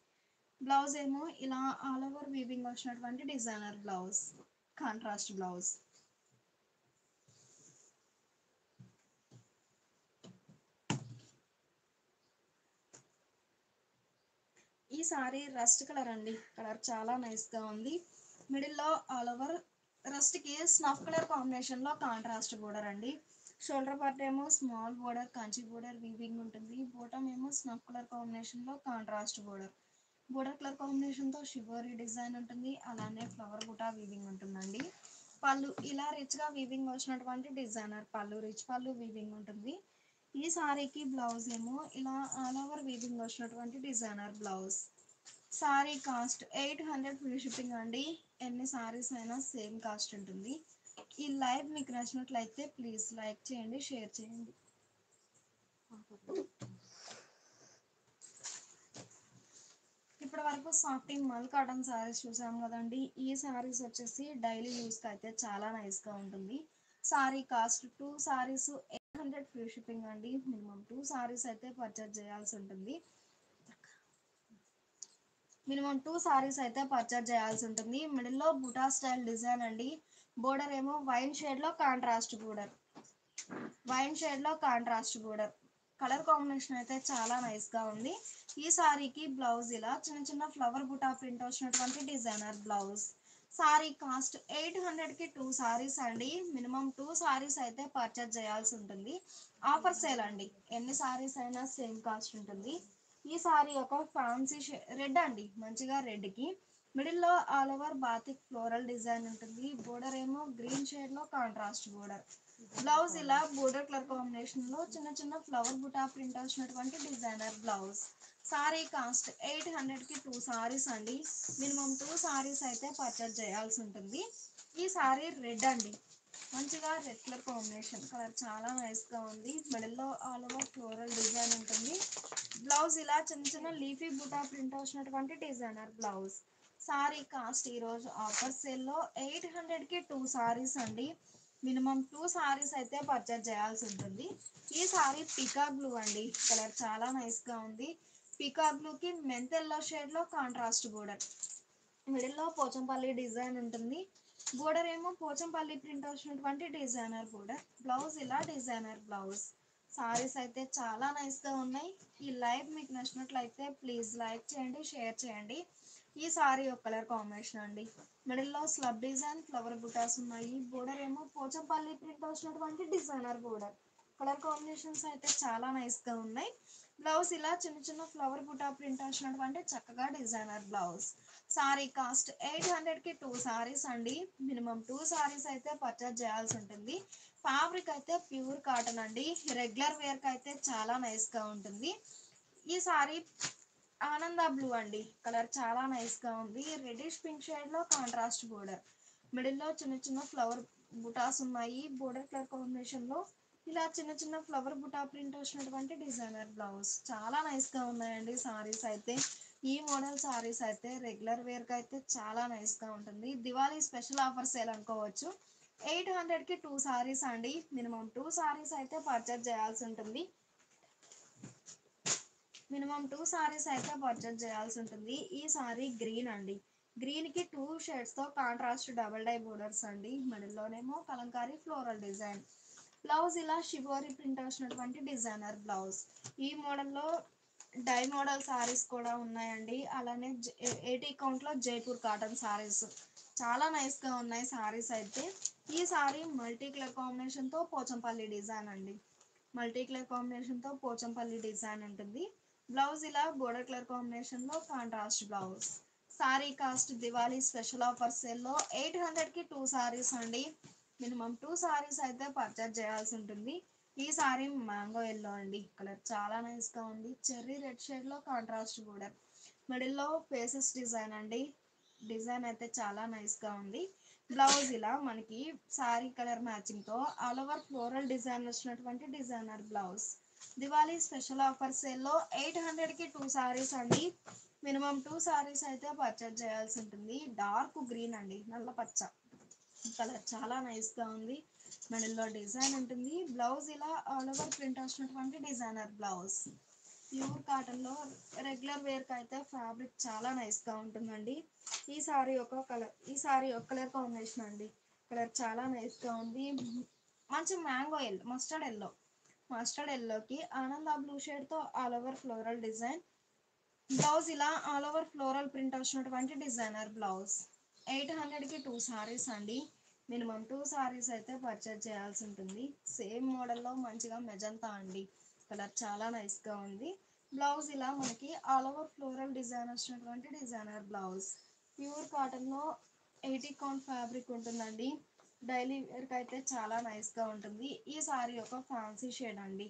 బ్లౌజ్ ఏమో ఇలా ఆల్ ఓవర్ వీవింగ్ వచ్చినటువంటి డిజైనర్ బ్లౌజ్, కాంట్రాస్ట్ బ్లౌజ్. ఈ సారీ రస్ట్ కలర్ అండి. కలర్ చాలా నైస్ గా ఉంది. మిడిల్ లో ఆల్ ఓవర్ రస్ట్ కి స్నఫ్ కలర్ కాంబినేషన్ లో కాంట్రాస్ట్ బోర్డర్ అండి. షోల్డర్ పార్ట్ ఏమో small border Kanchi border weaving ఉంటుంది. బోటమ్ ఏమో స్నఫ్ కలర్ కాంబినేషన్ లో contrast border, border colour combination తో షిబోరి డిజైన్ ఉంటుంది. అలానే ఫ్లవర్ బుటా వీవింగ్ ఉంటుందండి. పళ్ళు ఇలా రిచ్ గా వీవింగ్ వచ్చినటువంటి designer pallu, rich pallu weaving ఉంటుంది. ఈ సారీకి బ్లౌజ్ ఏమో ఇలా ఆల్ ఓవర్ వీవింగ్ వచ్చినటువంటి designer blouse. Sari cost 800 free shipping అండి. ఎన్ని సారీస్ అయినా సేమ్ కాస్ట్ ఉంటుంది. ఈ లైవ్ మీకు నచ్చినట్లయితే ప్లీజ్ లైక్ చేయండి, షేర్ చేయండి. ఇప్పటి వరకు సాఫ్టీ మల్ కాటన్ సారీస్ చూసాం కదండి. ఈ సారీస్ వచ్చేసి డైలీ యూస్కి అయితే చాలా నైస్గా ఉంటుంది. Sorry cost 2 saris 800 free shipping అండి. మినిమం 2 సారీస్ అయితే పర్చేజ్ చేయాల్సి ఉంటుంది. మిడిల్లో బుటా స్టైల్ డిజైన్ అండి. బోర్డర్ ఏమో వైన్ షేడ్ లో కాంట్రాస్ట్ బోర్డర్, కలర్ కాంబినేషన్ అయితే చాలా నైస్ గా ఉంది. ఈ సారీకి బ్లౌజ్ ఇలా చిన్న చిన్న ఫ్లవర్ బుటా ప్రింట్ వచ్చినటువంటి డిజైనర్ బ్లౌజ్. సారీ కాస్ట్ 800 కి 2 సారీస్ అండి. మినిమం 2 సారీస్ అయితే పర్చేజ్ చేయాల్సి ఉంటుంది. ఆఫర్ సేల్ అండి. ఎన్ని సారీస్ అయినా సేమ్ కాస్ట్ ఉంటుంది. ఈ సారీ ఒక ఫ్యాన్సీ రెడ్ అండి. మంచిగా రెడ్ కి మిడిల్ లో all over batik floral design ఉంటుంది. బోర్డర్ ఏమో గ్రీన్ షేడ్ లో కాంట్రాస్ట్ బోర్డర్. బ్లౌజ్ ఇలా బోర్డర్ కలర్ కాంబినేషన్ లో చిన్న చిన్న ఫ్లవర్ బుటా ప్రింట్ వచ్చినటువంటి డిజైనర్ బ్లౌజ్. సారీ కాస్ట్ 800 కి 2 సారీస్ అండి. మినిమం 2 సారీస్ అయితే పర్చేజ్ చేయాల్సి ఉంటుంది. ఈ సారీ రెడ్ అండి. మంచిగా రెడ్ కలర్ కాంబినేషన్, కలర్ చాలా నైస్ గా ఉంది. మిడిల్ లో ఆల్ ఓవర్ ఫ్లోరల్ డిజైన్ ఉంటుంది. బ్లౌజ్ ఇలా చిన్న చిన్న లీఫీ బుటా ప్రింట్ వచ్చినటువంటి డిజైనర్ బ్లౌజ్. సారీ కాస్ట్ ఈరోజు ఆఫర్ సేల్లో 800 కి 2 సారీస్ అండి. మినిమం 2 సారీస్ అయితే పర్చేజ్ చేయాల్సి ఉంటుంది. ఈ సారీ పికాక్ బ్లూ అండి. కలర్ చాలా నైస్ గా ఉంది. పికాక్ బ్లూ కి మెంత్ ఎల్లో షేడ్ లో కాంట్రాస్ట్ బోర్డర్, మిడిల్ లో పోచంపల్లి డిజైన్ ఉంటుంది. బోర్డర్ ఏమో పోచంపల్లి ప్రింట్ వచ్చినటువంటి డిజైనర్ బోర్డర్. బ్లౌజ్ ఇలా డిజైనర్ బ్లౌజ్. సారీస్ అయితే చాలా నైస్ గా ఉన్నాయి. ఈ లైవ్ మీకు నచ్చినట్లయితే ప్లీజ్ లైక్ చేయండి, షేర్ చేయండి. ఈ సారీ ఒక కలర్ కాంబినేషన్ అండి. మిడిల్ లో స్లబ్ డిజైన్ ఫ్లవర్ బుటాస్ ఉన్నాయి. బోర్డర్ ఏమో పోచంపల్లి ప్రింట్ వచ్చినటువంటి డిజైనర్ బోర్డర్. కలర్ కాంబినేషన్స్ అయితే చాలా నైస్ గా ఉన్నాయి. బ్లౌజ్ ఇలా చిన్న చిన్న ఫ్లవర్ బుటా ప్రింట్ వచ్చినటువంటి చక్కగా డిజైనర్ బ్లౌజ్. సారీ కాస్ట్ 800కి 2 సారీస్ అండి. మినిమం 2 సారీస్ అయితే పర్చేజ్ చేయాల్సి ఉంటుంది. ఫ్యాబ్రిక్ అయితే ప్యూర్ కాటన్ అండి. రెగ్యులర్ వేర్కి అయితే చాలా నైస్గా ఉంటుంది. ఈ సారీ ఆనంద బ్లూ అండి, కలర్ చాలా నైస్గా ఉంది. రెడ్డిష్ పింక్ షేడ్లో కాంట్రాస్ట్ బోర్డర్, మిడిల్లో చిన్న చిన్న ఫ్లవర్ బుటాస్ ఉన్నాయి. బోర్డర్ కలర్ కాంబినేషన్లో ఇలా చిన్న చిన్న ఫ్లవర్ బుటా ప్రింట్ వచ్చినటువంటి డిజైనర్ బ్లౌజ్ చాలా నైస్గా ఉన్నాయండి సారీస్ అయితే. ఈ మోడల్ సారీస్ అయితే రెగ్యులర్ వేర్కి అయితే చాలా నైస్గా ఉంటుంది. దివాళీ స్పెషల్ ఆఫర్ సేల్ అనుకోవచ్చు. 800కి 2 సారీస్ అండి. మినిమం 2 సారీస్ అయితే పర్చేజ్ చేయాల్సి ఉంటుంది. మినిమం 2 సారీస్ అయితే పర్చేజ్ చేయాల్సి ఉంటుంది. ఈ సారీ గ్రీన్ అండి. గ్రీన్కి 2 షేడ్స్తో కాంట్రాస్ట్ డబల్ డై బోర్డర్స్ అండి. మిడిల్లోనేమో కలంకారీ ఫ్లోరల్ డిజైన్. బ్లౌజ్ ఇలా షిబోరి ప్రింట్ వచ్చినటువంటి డిజైనర్ బ్లౌజ్. ఈ మోడల్లో డై మోడల్ సారీస్ కూడా ఉన్నాయండి. అలానే 80 కౌంట్లో జైపూర్ కాటన్ సారీస్ చాలా నైస్గా ఉన్నాయి సారీస్ అయితే. ఈ సారీ మల్టీ కలర్ కాంబినేషన్తో పోచంపల్లి డిజైన్ అండి. మల్టీ కలర్ కాంబినేషన్తో పోచంపల్లి డిజైన్ ఉంటుంది. బ్లౌజ్ ఇలా బోర్డర్ కలర్ కాంబినేషన్లో contrast blouse. Sari cost Diwali special offer సేల్లో 800కి 2 సారీస్ అండి. మినిమం 2 సారీస్ అయితే పర్చేజ్ చేయాల్సి ఉంటుంది. ఈ సారీ మ్యాంగో ఎల్లో అండి, కలర్ చాలా నైస్గా ఉంది. చెర్రీ రెడ్ షేడ్లో కాంట్రాస్ట్ బోర్డర్, మిడిల్లో ఫేసెస్ డిజైన్ అండి. డిజైన్ అయితే చాలా నైస్గా ఉంది. బ్లౌజ్ ఇలా మనకి సారీ కలర్ మ్యాచింగ్తో ఆల్ ఓవర్ ఫ్లోరల్ డిజైన్ వచ్చినటువంటి designer blouse. Diwali special offer సేల్లో 800కి 2 సారీస్ అండి. మినిమం 2 సారీస్ అయితే పర్చేజ్ చేయాల్సి ఉంటుంది. డార్క్ గ్రీన్ అండి, నల్ల పచ్చ కలర్ చాలా నైస్గా ఉంది. మిడిల్లో డిజైన్ ఉంటుంది. బ్లౌజ్ ఇలా ఆల్ ఓవర్ ప్రింట్ వచ్చినటువంటి డిజైనర్ బ్లౌజ్. ప్యూర్ కాటన్లో రెగ్యులర్ వేర్కి అయితే ఫ్యాబ్రిక్ చాలా నైస్గా ఉంటుందండి. ఈ సారీ ఒక కలర్ కాంబినేషన్ అండి, కలర్ చాలా నైస్గా ఉంది. మంచి మ్యాంగో ఎల్లో, మస్టర్డ్ ఎల్లోకి ఆనంద బ్లూ షేడ్తో all over floral design. Blouse ఇలా ఆల్ ఓవర్ ఫ్లోరల్ ప్రింట్ వచ్చినటువంటి డిజైనర్ బ్లౌజ్. 800కి 2 సారీస్ అండి. మినిమం 2 సారీస్ అయితే పర్చేజ్ చేయాల్సి ఉంటుంది. సేమ్ మోడల్లో మంచిగా మెజంతా అండి, కలర్ చాలా నైస్గా ఉంది. బ్లౌజ్ ఇలా మనకి ఆల్ ఓవర్ ఫ్లోరల్ డిజైన్ వచ్చినటువంటి డిజైనర్ బ్లౌజ్. ప్యూర్ కాటన్లో 80 కౌంట్ ఫ్యాబ్రిక్ ఉంటుందండి. డైలీ వేర్కి అయితే చాలా నైస్గా ఉంటుంది. ఈ సారీ ఒక ఫ్యాన్సీ షేడ్ అండి.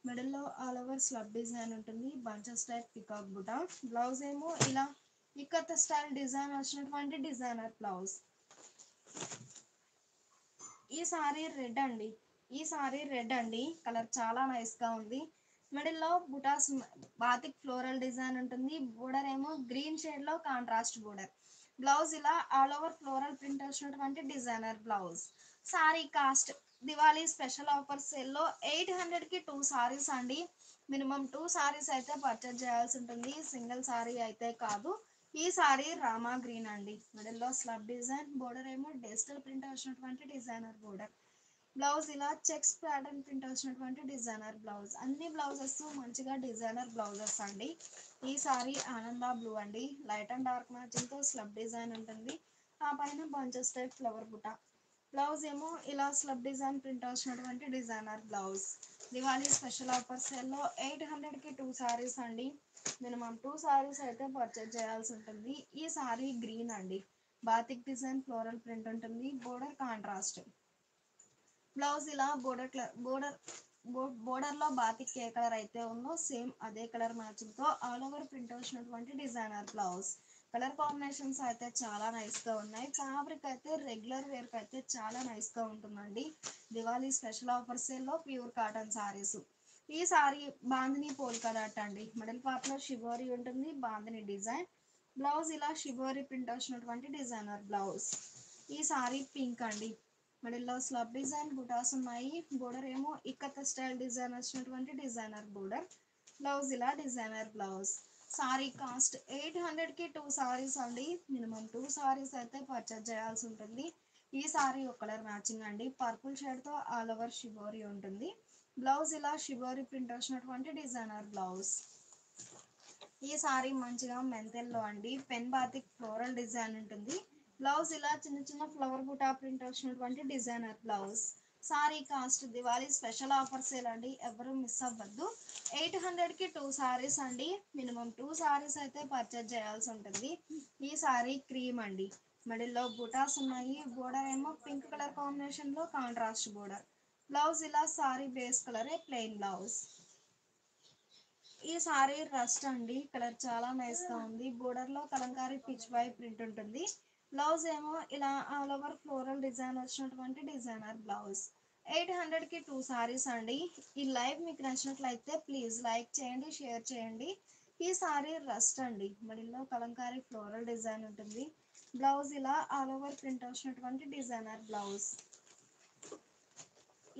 మిడిల్లో ఆల్ ఓవర్ స్లబ్ డిజైన్ ఉంటుంది. Bunches type peacock buta. Blouse ఏమో ఇలా ఇక్కత్ స్టైల్ డిజైన్ వచ్చినటువంటి డిజైనర్ బ్లౌజ్. ఈ సారీ రెడ్ అండి, కలర్ చాలా నైస్గా ఉంది. మిడిల్లో బుటాస్ బాతిక్ ఫ్లోరల్ డిజైన్ ఉంటుంది. బోర్డర్ ఏమో గ్రీన్ షేడ్లో కాంట్రాస్ట్ బోర్డర్. బ్లౌజ్ ఇలా ఆల్ ఓవర్ ఫ్లోరల్ ప్రింట్ వచ్చినటువంటి designer blouse. Sari cost Diwali special offer సేల్లో 800కి 2 సారీస్ అండి. మినిమం 2 సారీస్ అయితే పర్చేజ్ చేయాల్సి ఉంటుంది. సింగిల్ సారీ అయితే కాదు. ఈ సారీ రామా గ్రీన్ అండి. మిడిల్లో స్లబ్ డిజైన్, బోర్డర్ ఏమో డిజిటల్ ప్రింట్ వచ్చినటువంటి డిజైనర్ బోర్డర్. బ్లౌజ్ ఇలా చెక్స్ ప్యాటర్న్ ప్రింట్ వచ్చినటువంటి డిజైనర్ బ్లౌజ్. అన్ని బ్లౌజెస్ మంచిగా డిజైనర్ బ్లౌజెస్ అండి. ఈ సారీ ఆనంద బ్లూ అండి, లైట్ అండ్ డార్క్ మ్యాచింగ్తో స్లబ్ డిజైన్ ఉంటుంది. ఆ పైన bunches type flower buta. Blouse ఏమో ఇలా స్లబ్ డిజైన్ ప్రింట్ వచ్చినటువంటి designer blouse. Diwali special offer సేల్లో 800కి 2 సారీస్ అండి. మినిమం 2 సారీస్ అయితే పర్చేజ్ చేయాల్సి ఉంటుంది. ఈ సారీ గ్రీన్ అండి, బాతిక్ డిజైన్ ఫ్లోరల్ ప్రింట్ ఉంటుంది. Border contrast. బ్లౌజ్ ఇలా బోర్డర్లో బాతిక్ ఏ కలర్ అయితే ఉందో సేమ్ అదే కలర్ మ్యాచింగ్తో ఆల్ ఓవర్ ప్రింట్ వచ్చినటువంటి డిజైనర్ బ్లౌజ్. కలర్ కాంబినేషన్స్ అయితే చాలా నైస్గా ఉన్నాయి. ఫ్యాబ్రిక్ అయితే రెగ్యులర్ వేర్కి అయితే చాలా నైస్గా ఉంటుందండి. దివాళీ స్పెషల్ ఆఫర్ సేల్లో ప్యూర్ కాటన్ సారీస్. ఈ సారీ బాందిని పోల్కా డాట్ అండి. మిడిల్ పార్ట్లో షిబోరి ఉంటుంది, బాందిని డిజైన్. బ్లౌజ్ ఇలా షిబోరి ప్రింట్ వచ్చినటువంటి డిజైనర్ బ్లౌజ్. ఈ సారీ పింక్ అండి, మిడిల్లో స్లబ్ డిజైన్ బుటాస్ ఉన్నాయి. బోర్డర్ ఏమో ఇక్కత స్టైల్ డిజైన్ వచ్చినటువంటి డిజైనర్ బోర్డర్. బ్లౌజ్ ఇలా డిజైనర్ బ్లౌజ్. సారీ కాస్ట్ 800కి 2 సారీస్ అండి. మినిమం 2 సారీస్ అయితే పర్చేజ్ చేయాల్సి ఉంటుంది. ఈ సారీ ఒక కలర్ మ్యాచింగ్ అండి, పర్పుల్ షేడ్తో ఆల్ ఓవర్ షిబోరి ఉంటుంది. బ్లౌజ్ ఇలా షిబోరి ప్రింట్ వచ్చినటువంటి డిజైనర్ బ్లౌజ్. ఈ సారీ మంచిగా మెంతెల్లో అండి, పెన్ బాతిక్ ఫ్లోరల్ డిజైన్ ఉంటుంది. బ్లౌజ్ ఇలా చిన్న చిన్న ఫ్లవర్ బుటా ప్రింట్ వచ్చినటువంటి designer blouse. Sari cost Diwali special offer sale అండి, ఎవరు మిస్ అవ్వద్దు. 800కి 2 సారీస్ అండి, మినిమం 2 సారీస్ అయితే పర్చేజ్ చేయాల్సి ఉంటుంది. ఈ సారీ క్రీమ్ అండి, మిడిల్లో బుటాస్ ఉన్నాయి, బోర్డర్ ఏమో పింక్ కలర్ కాంబినేషన్లో కాంట్రాస్ట్ బోర్డర్. బ్లౌజ్ ఇలా సారీ బేస్ కలరే ప్లెయిన్ బ్లౌజ్. ఈ సారీ రస్ట్ అండి, కలర్ చాలా నైస్ గా ఉంది, బోర్డర్ లో కలంకారీ పిచ్ వై ప్రింట్ ఉంటుంది. బ్లౌజ్ ఏమో ఇలా ఆల్ ఓవర్ ఫ్లోరల్ డిజైన్ వచ్చినటువంటి డిజైనర్ బ్లౌజ్. 800కి 2 సారీస్ అండి. ఈ లైవ్ మీకు నచ్చినట్లయితే ప్లీజ్ లైక్ చేయండి, షేర్ చేయండి. ఈ సారీ రస్ట్ అండి, మిడిల్లో కలంకారీ ఫ్లోరల్ డిజైన్ ఉంటుంది. బ్లౌజ్ ఇలా ఆల్ ఓవర్ ప్రింట్ వచ్చినటువంటి డిజైనర్ బ్లౌజ్.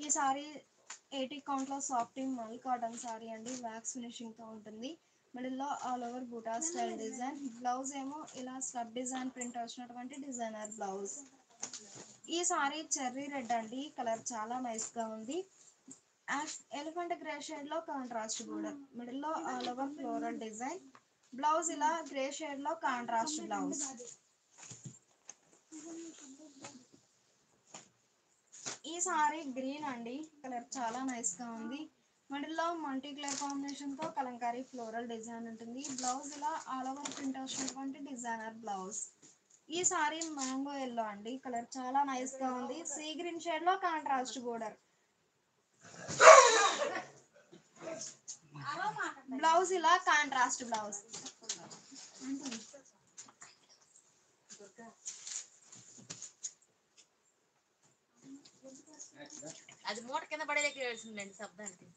ఈ సారీ 80 కౌంట్ లో సాఫ్ట్ మల్ కాటన్ సారీ అండి, వ్యాక్స్ ఫినిషింగ్ తో ఉంటుంది. మిడిల్లో ఆల్ ఓవర్ బూటా స్టైల్ డిజైన్. బ్లౌజ్ ఏమో ఇలా స్లబ్ డిజైన్ ప్రింట్ వచ్చినటువంటి డిజైనర్ బ్లౌజ్. ఈ సారీ చెర్రీ రెడ్ అండి, కలర్ చాలా నైస్ గా ఉంది. ఎలిఫెంట్ గ్రే షేడ్ లో కాంట్రాస్ట్ బోర్డర్, మిడిల్లో all over floral design. Blouse ఇలా గ్రే షేడ్ లో కాంట్రాస్ట్ బ్లౌజ్. ఈ సారీ గ్రీన్ అండి, కలర్ చాలా నైస్ గా ఉంది. మిడిల్లో మల్టీ కలర్ కాంబినేషన్ తో కలంకారీ ఫ్లోరల్ డిజైన్ ఉంటుంది. బ్లౌజ్ ఇలా ఆల్ ఓవర్ ప్రింట్ వచ్చినటువంటి డిజైనర్ బ్లౌజ్. ఈ సారీ మ్యాంగో ఎల్లో అండి, కలర్ చాలా నైస్ గా ఉంది, సీ గ్రీన్ షేడ్ లో కాంట్రాస్ట్ బోర్డర్. బ్లౌజ్ ఇలా కాంట్రాస్ట్ బ్లౌజ్. అది మూట కింద పడేది ఏడుస్తుందండి శబ్దానికి.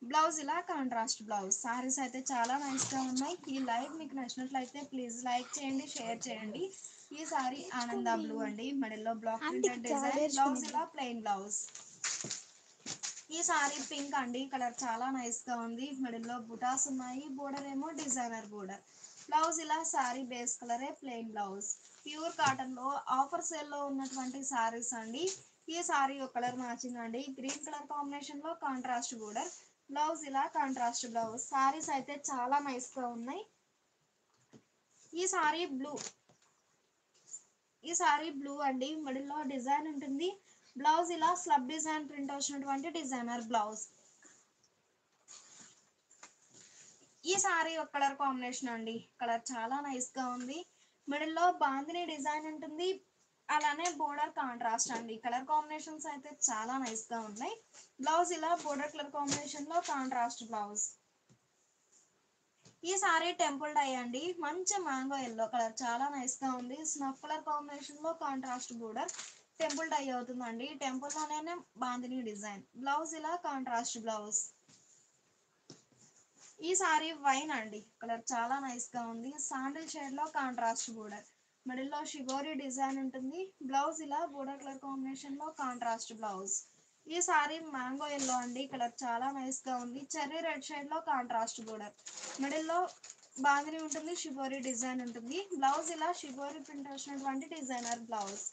బ్లౌజ్ ఇలా కాంట్రాస్ట్ బ్లౌజ్. సారీస్ అయితే చాలా నైస్ గా ఉన్నాయి. ఈ లైవ్ మీకు నచ్చినట్లయితే ప్లీజ్ లైక్ చేయండి, షేర్ చేయండి. ఈ సారీ ఆనంద బ్లూ అండి, మిడిల్లో బ్లాక్ ప్రింటెడ్ డిజైన్. బ్లౌజ్ ఇలా ప్లెయిన్ బ్లౌజ్. ఈ సారీ పింక్ అండి, కలర్ చాలా నైస్ గా ఉంది, మిడిల్లో బుటాస్ ఉన్నాయి, బోర్డర్ ఏమో డిజైనర్ బోర్డర్. బ్లౌజ్ ఇలా సారీ బేస్ కలరే ప్లెయిన్ బ్లౌజ్. ప్యూర్ కాటన్ లో ఆఫర్ సేల్ లో ఉన్నటువంటి సారీస్ అండి. ఈ సారీ ఒక కలర్ మ్యాచింగ్ అండి, గ్రీన్ కలర్ కాంబినేషన్ లో కాంట్రాస్ట్ బోర్డర్. బ్లౌజ్ ఇలా కాంట్రాస్ట్ బ్లౌజ్. సారీస్ అయితే చాలా నైస్ గా ఉన్నాయి. ఈ సారీ బ్లూ, ఈ సారీ బ్లూ అండి, మిడిల్లో డిజైన్ ఉంటుంది. బ్లౌజ్ ఇలా స్లబ్ డిజైన్ ప్రింట్ వచ్చినటువంటి డిజైనర్ బ్లౌజ్. ఈ సారీ ఒక కలర్ కాంబినేషన్ అండి, కలర్ చాలా నైస్ గా ఉంది, మిడిల్లో బాందిని డిజైన్ ఉంటుంది, అలానే బోర్డర్ కాంట్రాస్ట్ అండి. కలర్ కాంబినేషన్స్ అయితే చాలా నైస్ గా ఉన్నాయి. బ్లౌజ్ ఇలా బోర్డర్ కలర్ కాంబినేషన్ లో కాంట్రాస్ట్ బ్లౌజ్. ఈ సారీ టెంపుల్ డై అండి, మంచి మ్యాంగో ఎల్లో కలర్ చాలా నైస్ గా ఉంది, స్నఫ్ కలర్ కాంబినేషన్ లో కాంట్రాస్ట్ బోర్డర్. టెంపుల్ డై అవుతుందండి, టెంపుల్ లోనే బాందిని డిజైన్. బ్లౌజ్ ఇలా కాంట్రాస్ట్ బ్లౌజ్. ఈ సారీ వైన్ అండి, కలర్ చాలా నైస్ గా ఉంది, శాండిల్ షేడ్ లో కాంట్రాస్ట్ బోర్డర్. మిడిల్లో షిబోరి డిజైన్ ఉంటుంది. బ్లౌజ్ ఇలా బోర్డర్ కలర్ కాంబినేషన్ లో కాంట్రాస్ట్ బ్లౌజ్. ఈ సారీ మ్యాంగో ఎల్లో అండి, కలర్ చాలా నైస్ గా ఉంది, చెర్రీ రెడ్ షేడ్ లో కాంట్రాస్ట్ బోర్డర్. మిడిల్లో బాందిని ఉంటుంది, షిబోరి డిజైన్ ఉంటుంది. బ్లౌజ్ ఇలా షిబోరి ప్రింట్ వచ్చినటువంటి డిజైనర్ బ్లౌజ్.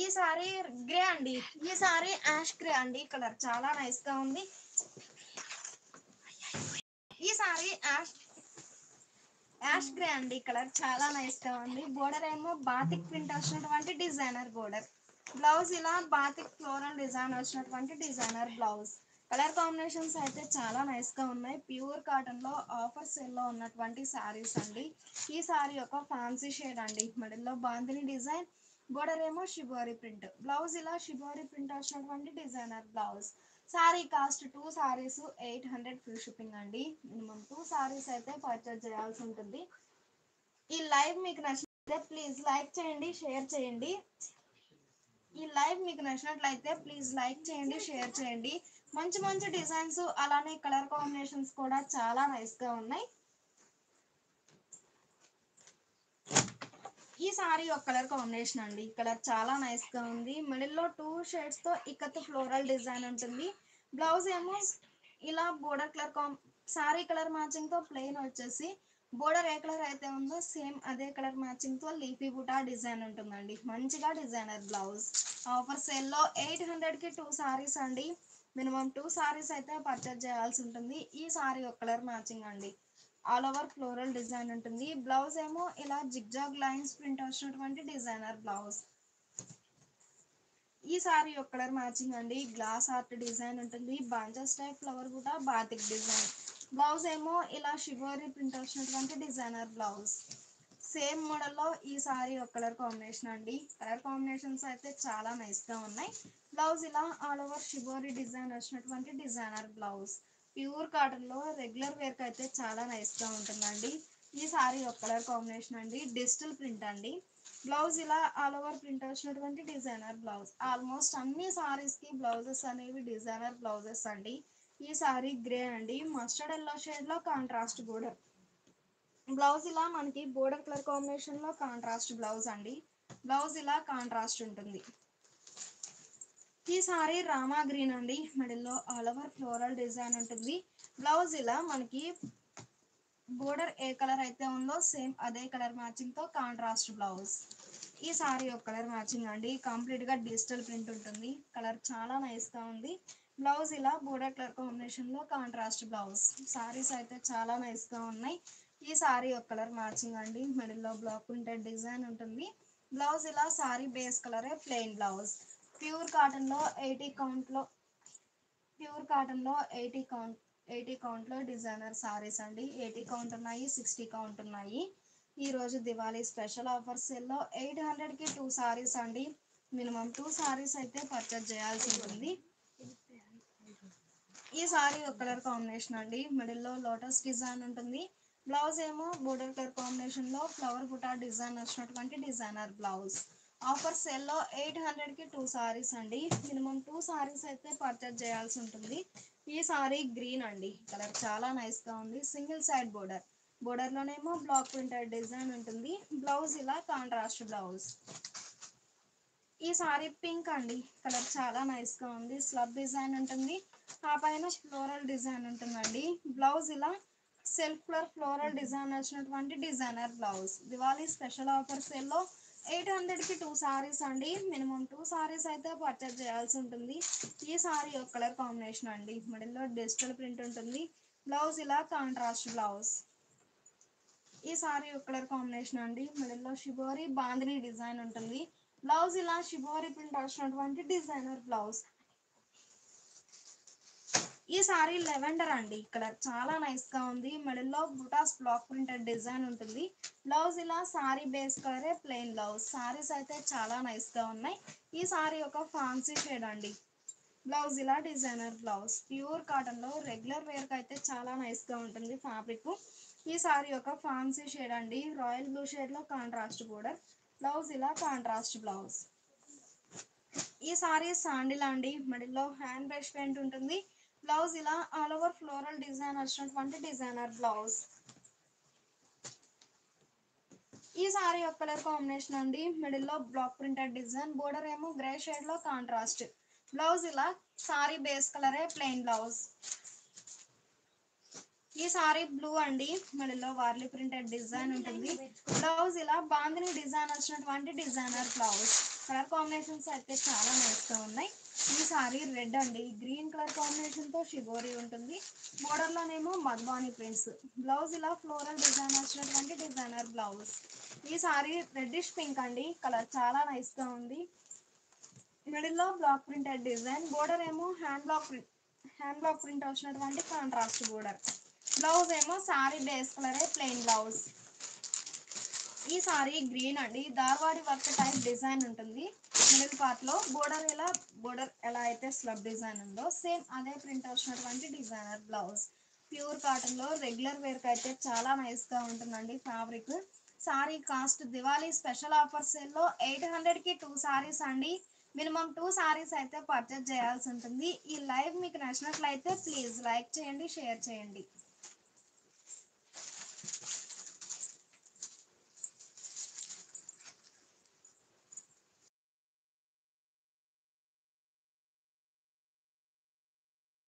ఈ సారీ గ్రే అండి, ఈ సారీ యాష్ గ్రే అండి, కలర్ చాలా నైస్ గా ఉంది. ఈ సారీ యాష్ గ్రే అండి, కలర్ చాలా నైస్ గా ఉంది, బోర్డర్ ఏమో బాతిక్ ప్రింట్ వచ్చినటువంటి డిజైనర్ బోర్డర్. బ్లౌజ్ ఇలా బాతిక్ ఫ్లోరల్ డిజైన్ వచ్చినటువంటి డిజైనర్ బ్లౌజ్. కలర్ కాంబినేషన్స్ అయితే చాలా నైస్ గా ఉన్నాయి. ప్యూర్ కాటన్ లో ఆఫర్ సేల్ లో ఉన్నటువంటి సారీస్ అండి. ఈ సారీ ఒక ఫ్యాన్సీ షేడ్ అండి, మిడిల్లో బాందిని డిజైన్, బోర్డర్ ఏమో షిబోరి ప్రింట్. బ్లౌజ్ ఇలా షిబోరి ప్రింట్ వచ్చినటువంటి designer blouse. Sari cost 2 saris 800 free shipping అండి, మినిమం 2 సారీస్ అయితే పర్చేజ్ చేయాల్సి ఉంటుంది. ఈ లైవ్ మీకు నచ్చితే ప్లీజ్ లైక్ చేయండి, షేర్ చేయండి. ఈ లైవ్ మీకు నచ్చినట్లయితే ప్లీజ్ లైక్ చేయండి, షేర్ చేయండి. మంచి మంచి డిజైన్స్ అలానే కలర్ కాంబినేషన్స్ కూడా చాలా నైస్ గా ఉన్నాయి. ఈ సారీ ఒక కలర్ కాంబినేషన్ అండి. కలర్ చాలా నైస్ గా ఉంది. మిడిల్ లో 2 షేడ్స్ తో ఇక్కత్ ఫ్లోరల్ డిజైన్ ఉంటుంది. బ్లౌజ్ ఏమో ఇలా border colour sorry colour matching తో ప్లెయిన్ వచ్చేసి బోర్డర్ ఏ కలర్ అయితే ఉందో సేమ్ అదే కలర్ మ్యాచింగ్ తో లీఫీ బుటా డిజైన్ ఉంటుందండి. మంచిగా డిజైనర్ బ్లౌజ్. ఆఫర్ సేల్ లో 800 కి 2 సారీస్ అండి. మినిమం 2 సారీస్ అయితే పర్చేజ్ చేయాల్సి ఉంటుంది. ఈ సారీ ఒక కలర్ మ్యాచింగ్ అండి. ఆల్ ఓవర్ ఫ్లోరల్ డిజైన్ ఉంటుంది. బ్లౌజ్ ఏమో ఇలా జిగ్జాగ్ లైన్స్ ప్రింట్ వచ్చినటువంటి డిజైనర్ బ్లౌజ్. ఈ సారీ ఒక కలర్ మ్యాచింగ్ అండి. గ్లాస్ ఆర్ట్ డిజైన్ ఉంటుంది. బంచెస్ టైప్ ఫ్లవర్ కూడా బాతిక్ డిజైన్. బ్లౌజ్ ఏమో ఇలా షిబోరి ప్రింట్ వచ్చినటువంటి డిజైనర్ బ్లౌజ్. సేమ్ మోడల్లో ఈ సారీ ఒక కలర్ కాంబినేషన్ అండి. కలర్ కాంబినేషన్స్ అయితే చాలా నైస్ గా ఉన్నాయి. బ్లౌజ్ ఇలా ఆల్ ఓవర్ షిబోరి డిజైన్ వచ్చినటువంటి డిజైనర్ బ్లౌజ్. ప్యూర్ కాటన్ లో రెగ్యులర్ వేర్ కి అయితే చాలా నైస్ గా ఉంటుందండి. ఈ సారీ ఒక కలర్ కాంబినేషన్ అండి. డిజిటల్ ప్రింట్ అండి. బ్లౌజ్ ఇలా ఆల్ ఓవర్ ప్రింట్ వచ్చినటువంటి డిజైనర్ బ్లౌజ్. ఆల్మోస్ట్ అన్ని సారీస్ కి బ్లౌజెస్ అనేవి డిజైనర్ బ్లౌజెస్ అండి. ఈ సారీ గ్రే అండి. మస్టర్డ్ ఎల్లో షేడ్ లో కాంట్రాస్ట్ బోర్డర్. బ్లౌజ్ ఇలా మనకి బోర్డర్ కలర్ కాంబినేషన్ లో కాంట్రాస్ట్ బ్లౌజ్ అండి. బ్లౌజ్ ఇలా కాంట్రాస్ట్ ఉంటుంది. ఈ సారీ రామా గ్రీన్ అండి. మిడిల్ లో ఆల్ ఓవర్ ఫ్లోరల్ డిజైన్ ఉంటుంది. బ్లౌజ్ ఇలా మనకి బోర్డర్ ఏ కలర్ అయితే ఉందో సేమ్ అదే కలర్ మ్యాచింగ్ తో కాంట్రాస్ట్ బ్లౌజ్. ఈ సారీ ఒక కలర్ మ్యాచింగ్ అండి. కంప్లీట్ గా డిజిటల్ ప్రింట్ ఉంటుంది. కలర్ చాలా నైస్ గా ఉంది. బ్లౌజ్ ఇలా బోర్డర్ కలర్ కాంబినేషన్ లో కాంట్రాస్ట్ బ్లౌజ్. సారీస్ అయితే చాలా నైస్ గా ఉన్నాయి. ఈ సారీ ఒక కలర్ మ్యాచింగ్ అండి. మిడిల్ లో బ్లాక్ ప్రింటెడ్ డిజైన్ ఉంటుంది. బ్లౌజ్ ఇలా సారీ బేస్ కలరే ప్లెయిన్ బ్లౌజ్. ప్యూర్ కాటన్ లో 80 కౌంట్ లో 80 కౌంట్ లో డిజైనర్ సారీస్ అండి. 80 కౌంట్ ఉన్నాయి, 60 కౌంట్ ఉన్నాయి. ఈ రోజు దివాళీ స్పెషల్ ఆఫర్ సేల్ లో 800 కి 2 సారీస్ అండి. మినిమం 2 సారీస్ అయితే పర్చేజ్ చేయాల్సి ఉంటుంది. ఈ సారీ ఒక కలర్ కాంబినేషన్ అండి. మిడిల్ లో లోటస్ డిజైన్ ఉంటుంది. బ్లౌజ్ ఏమో బోర్డర్ కలర్ కాంబినేషన్ లో ఫ్లవర్ బుటా డిజైన్ వచ్చినటువంటి డిజైనర్ బ్లౌజ్. ఆఫర్ సేల్ లో 800 కి 2 సారీస్ అండి. మినిమం 2 సారీస్ అయితే పర్చేజ్ చేయాల్సి ఉంటుంది. ఈ సారీ గ్రీన్ అండి. కలర్ చాలా నైస్ గా ఉంది. Single side border. బోర్డర్ లోనేమో బ్లాక్ ప్రింటెడ్ డిజైన్ ఉంటుంది. బ్లౌజ్ ఇలా కాంట్రాస్ట్ బ్లౌజ్. ఈ సారీ పింక్ అండి. కలర్ చాలా నైస్ గా ఉంది. స్లబ్ డిజైన్ ఉంటుంది. ఆ పైన ఫ్లోరల్ డిజైన్ ఉంటుందండి. బ్లౌజ్ ఇలా సెల్ఫ్ కలర్ ఫ్లోరల్ డిజైన్ వచ్చినటువంటి designer blouse. Diwali special offer sale లో 800 కి 2 సారీస్ అండి. మినిమం 2 సారీస్ అయితే పర్చేజ్ చేయాల్సి ఉంటుంది. ఈ సారీ ఒక కలర్ కాంబినేషన్ అండి. మిడిల్ లో డిజిటల్ ప్రింట్ ఉంటుంది. బ్లౌజ్ ఇలా కాంట్రాస్ట్ బ్లౌజ్. ఈ సారీ ఒక కలర్ కాంబినేషన్ అండి. మిడిల్ లో షిబోరి బాందిని డిజైన్ ఉంటుంది. బ్లౌజ్ ఇలా షిబోరి ప్రింట్ వచ్చినటువంటి డిజైనర్ బ్లౌజ్. ఈ సారీ లెవెండర్ అండి. కలర్ చాలా నైస్ గా ఉంది. మిడిల్ లో బుటాస్ బ్లాక్ ప్రింటెడ్ డిజైన్ ఉంటుంది. బ్లౌజ్ ఇలా సారీ బేస్ కలరే ప్లెయిన్ బ్లౌజ్. సారీస్ అయితే చాలా నైస్ గా ఉన్నాయి. ఈ సారీ ఒక ఫ్యాన్సీ షేడ్ అండి. బ్లౌజ్ ఇలా డిజైనర్ బ్లౌజ్. ప్యూర్ కాటన్ లో రెగ్యులర్ వేర్ కి అయితే చాలా నైస్ గా ఉంటుంది ఫ్యాబ్రిక్. ఈ సారీ ఒక ఫ్యాన్సీ షేడ్ అండి. రాయల్ బ్లూ షేడ్ లో కాంట్రాస్ట్ బోర్డర్. బ్లౌజ్ ఇలా కాంట్రాస్ట్ బ్లౌజ్. ఈ సారీ శాండిల్ అండి. మిడిల్ లో హ్యాండ్ బ్రష్ పెయింట్ ఉంటుంది. బ్లౌజ్ ఇలా ఆల్ ఓవర్ ఫ్లోరల్ డిజైన్ వచ్చినటువంటి డిజైనర్ బ్లౌజ్. ఈ సారీ ఒక కలర్ కాంబినేషన్ అండి. మిడిల్ లో బ్లాక్ ప్రింటెడ్ డిజైన్. బోర్డర్ ఏమో గ్రే షేడ్ లో కాంట్రాస్ట్. బ్లౌజ్ ఇలా సారీ బేస్ కలరే ప్లెయిన్ బ్లౌజ్. ఈ సారీ బ్లూ అండి. మిడిల్ లో వార్లీ ప్రింటెడ్ డిజైన్ ఉంటుంది. బ్లౌజ్ ఇలా బాందిని డిజైన్ వచ్చినటువంటి డిజైనర్ బ్లౌజ్. కలర్ కాంబినేషన్స్ అయితే చాలా నైస్ గా ఉన్నాయి. ఈ సారీ రెడ్ అండి. గ్రీన్ కలర్ కాంబినేషన్ తో షిబోరి ఉంటుంది. బోర్డర్ లోనేమో మధుబాని ప్రింట్స్. బ్లౌజ్ ఇలా ఫ్లోరల్ డిజైన్ వచ్చినటువంటి డిజైనర్ బ్లౌజ్. ఈ సారీ రెడ్డిష్ పింక్ అండి. కలర్ చాలా నైస్ గా ఉంది. మిడిల్ లో బ్లాక్ ప్రింటెడ్ డిజైన్. బోర్డర్ ఏమో హ్యాండ్ బ్లాక్ ప్రింట్ వచ్చినటువంటి కాంట్రాస్ట్ బోర్డర్. బ్లౌజ్ ఏమో సారీ బేస్ కలరే ప్లెయిన్ బ్లౌజ్. ఈ సారీ గ్రీన్ అండి. దార్వాడి వర్క్ టైప్ డిజైన్ ఉంటుంది. మిడిల్ పార్ట్ లో బోర్డర్ ఎలా అయితే స్లబ్ డిజైన్ ఉందో సేమ్ అదే ప్రింట్ వచ్చినటువంటి డిజైనర్ బ్లౌజ్. ప్యూర్ కాటన్ లో రెగ్యులర్ వేర్ కి అయితే చాలా నైస్ గా ఉంటుందండి fabric. Sorry cost Diwali special offer sale లో 800 కి 2 సారీస్ అండి. మినిమం 2 సారీస్ అయితే పర్చేజ్ చేయాల్సి ఉంటుంది. ఈ లైవ్ మీకు నచ్చినట్లయితే ప్లీజ్ లైక్ చేయండి, షేర్ చేయండి.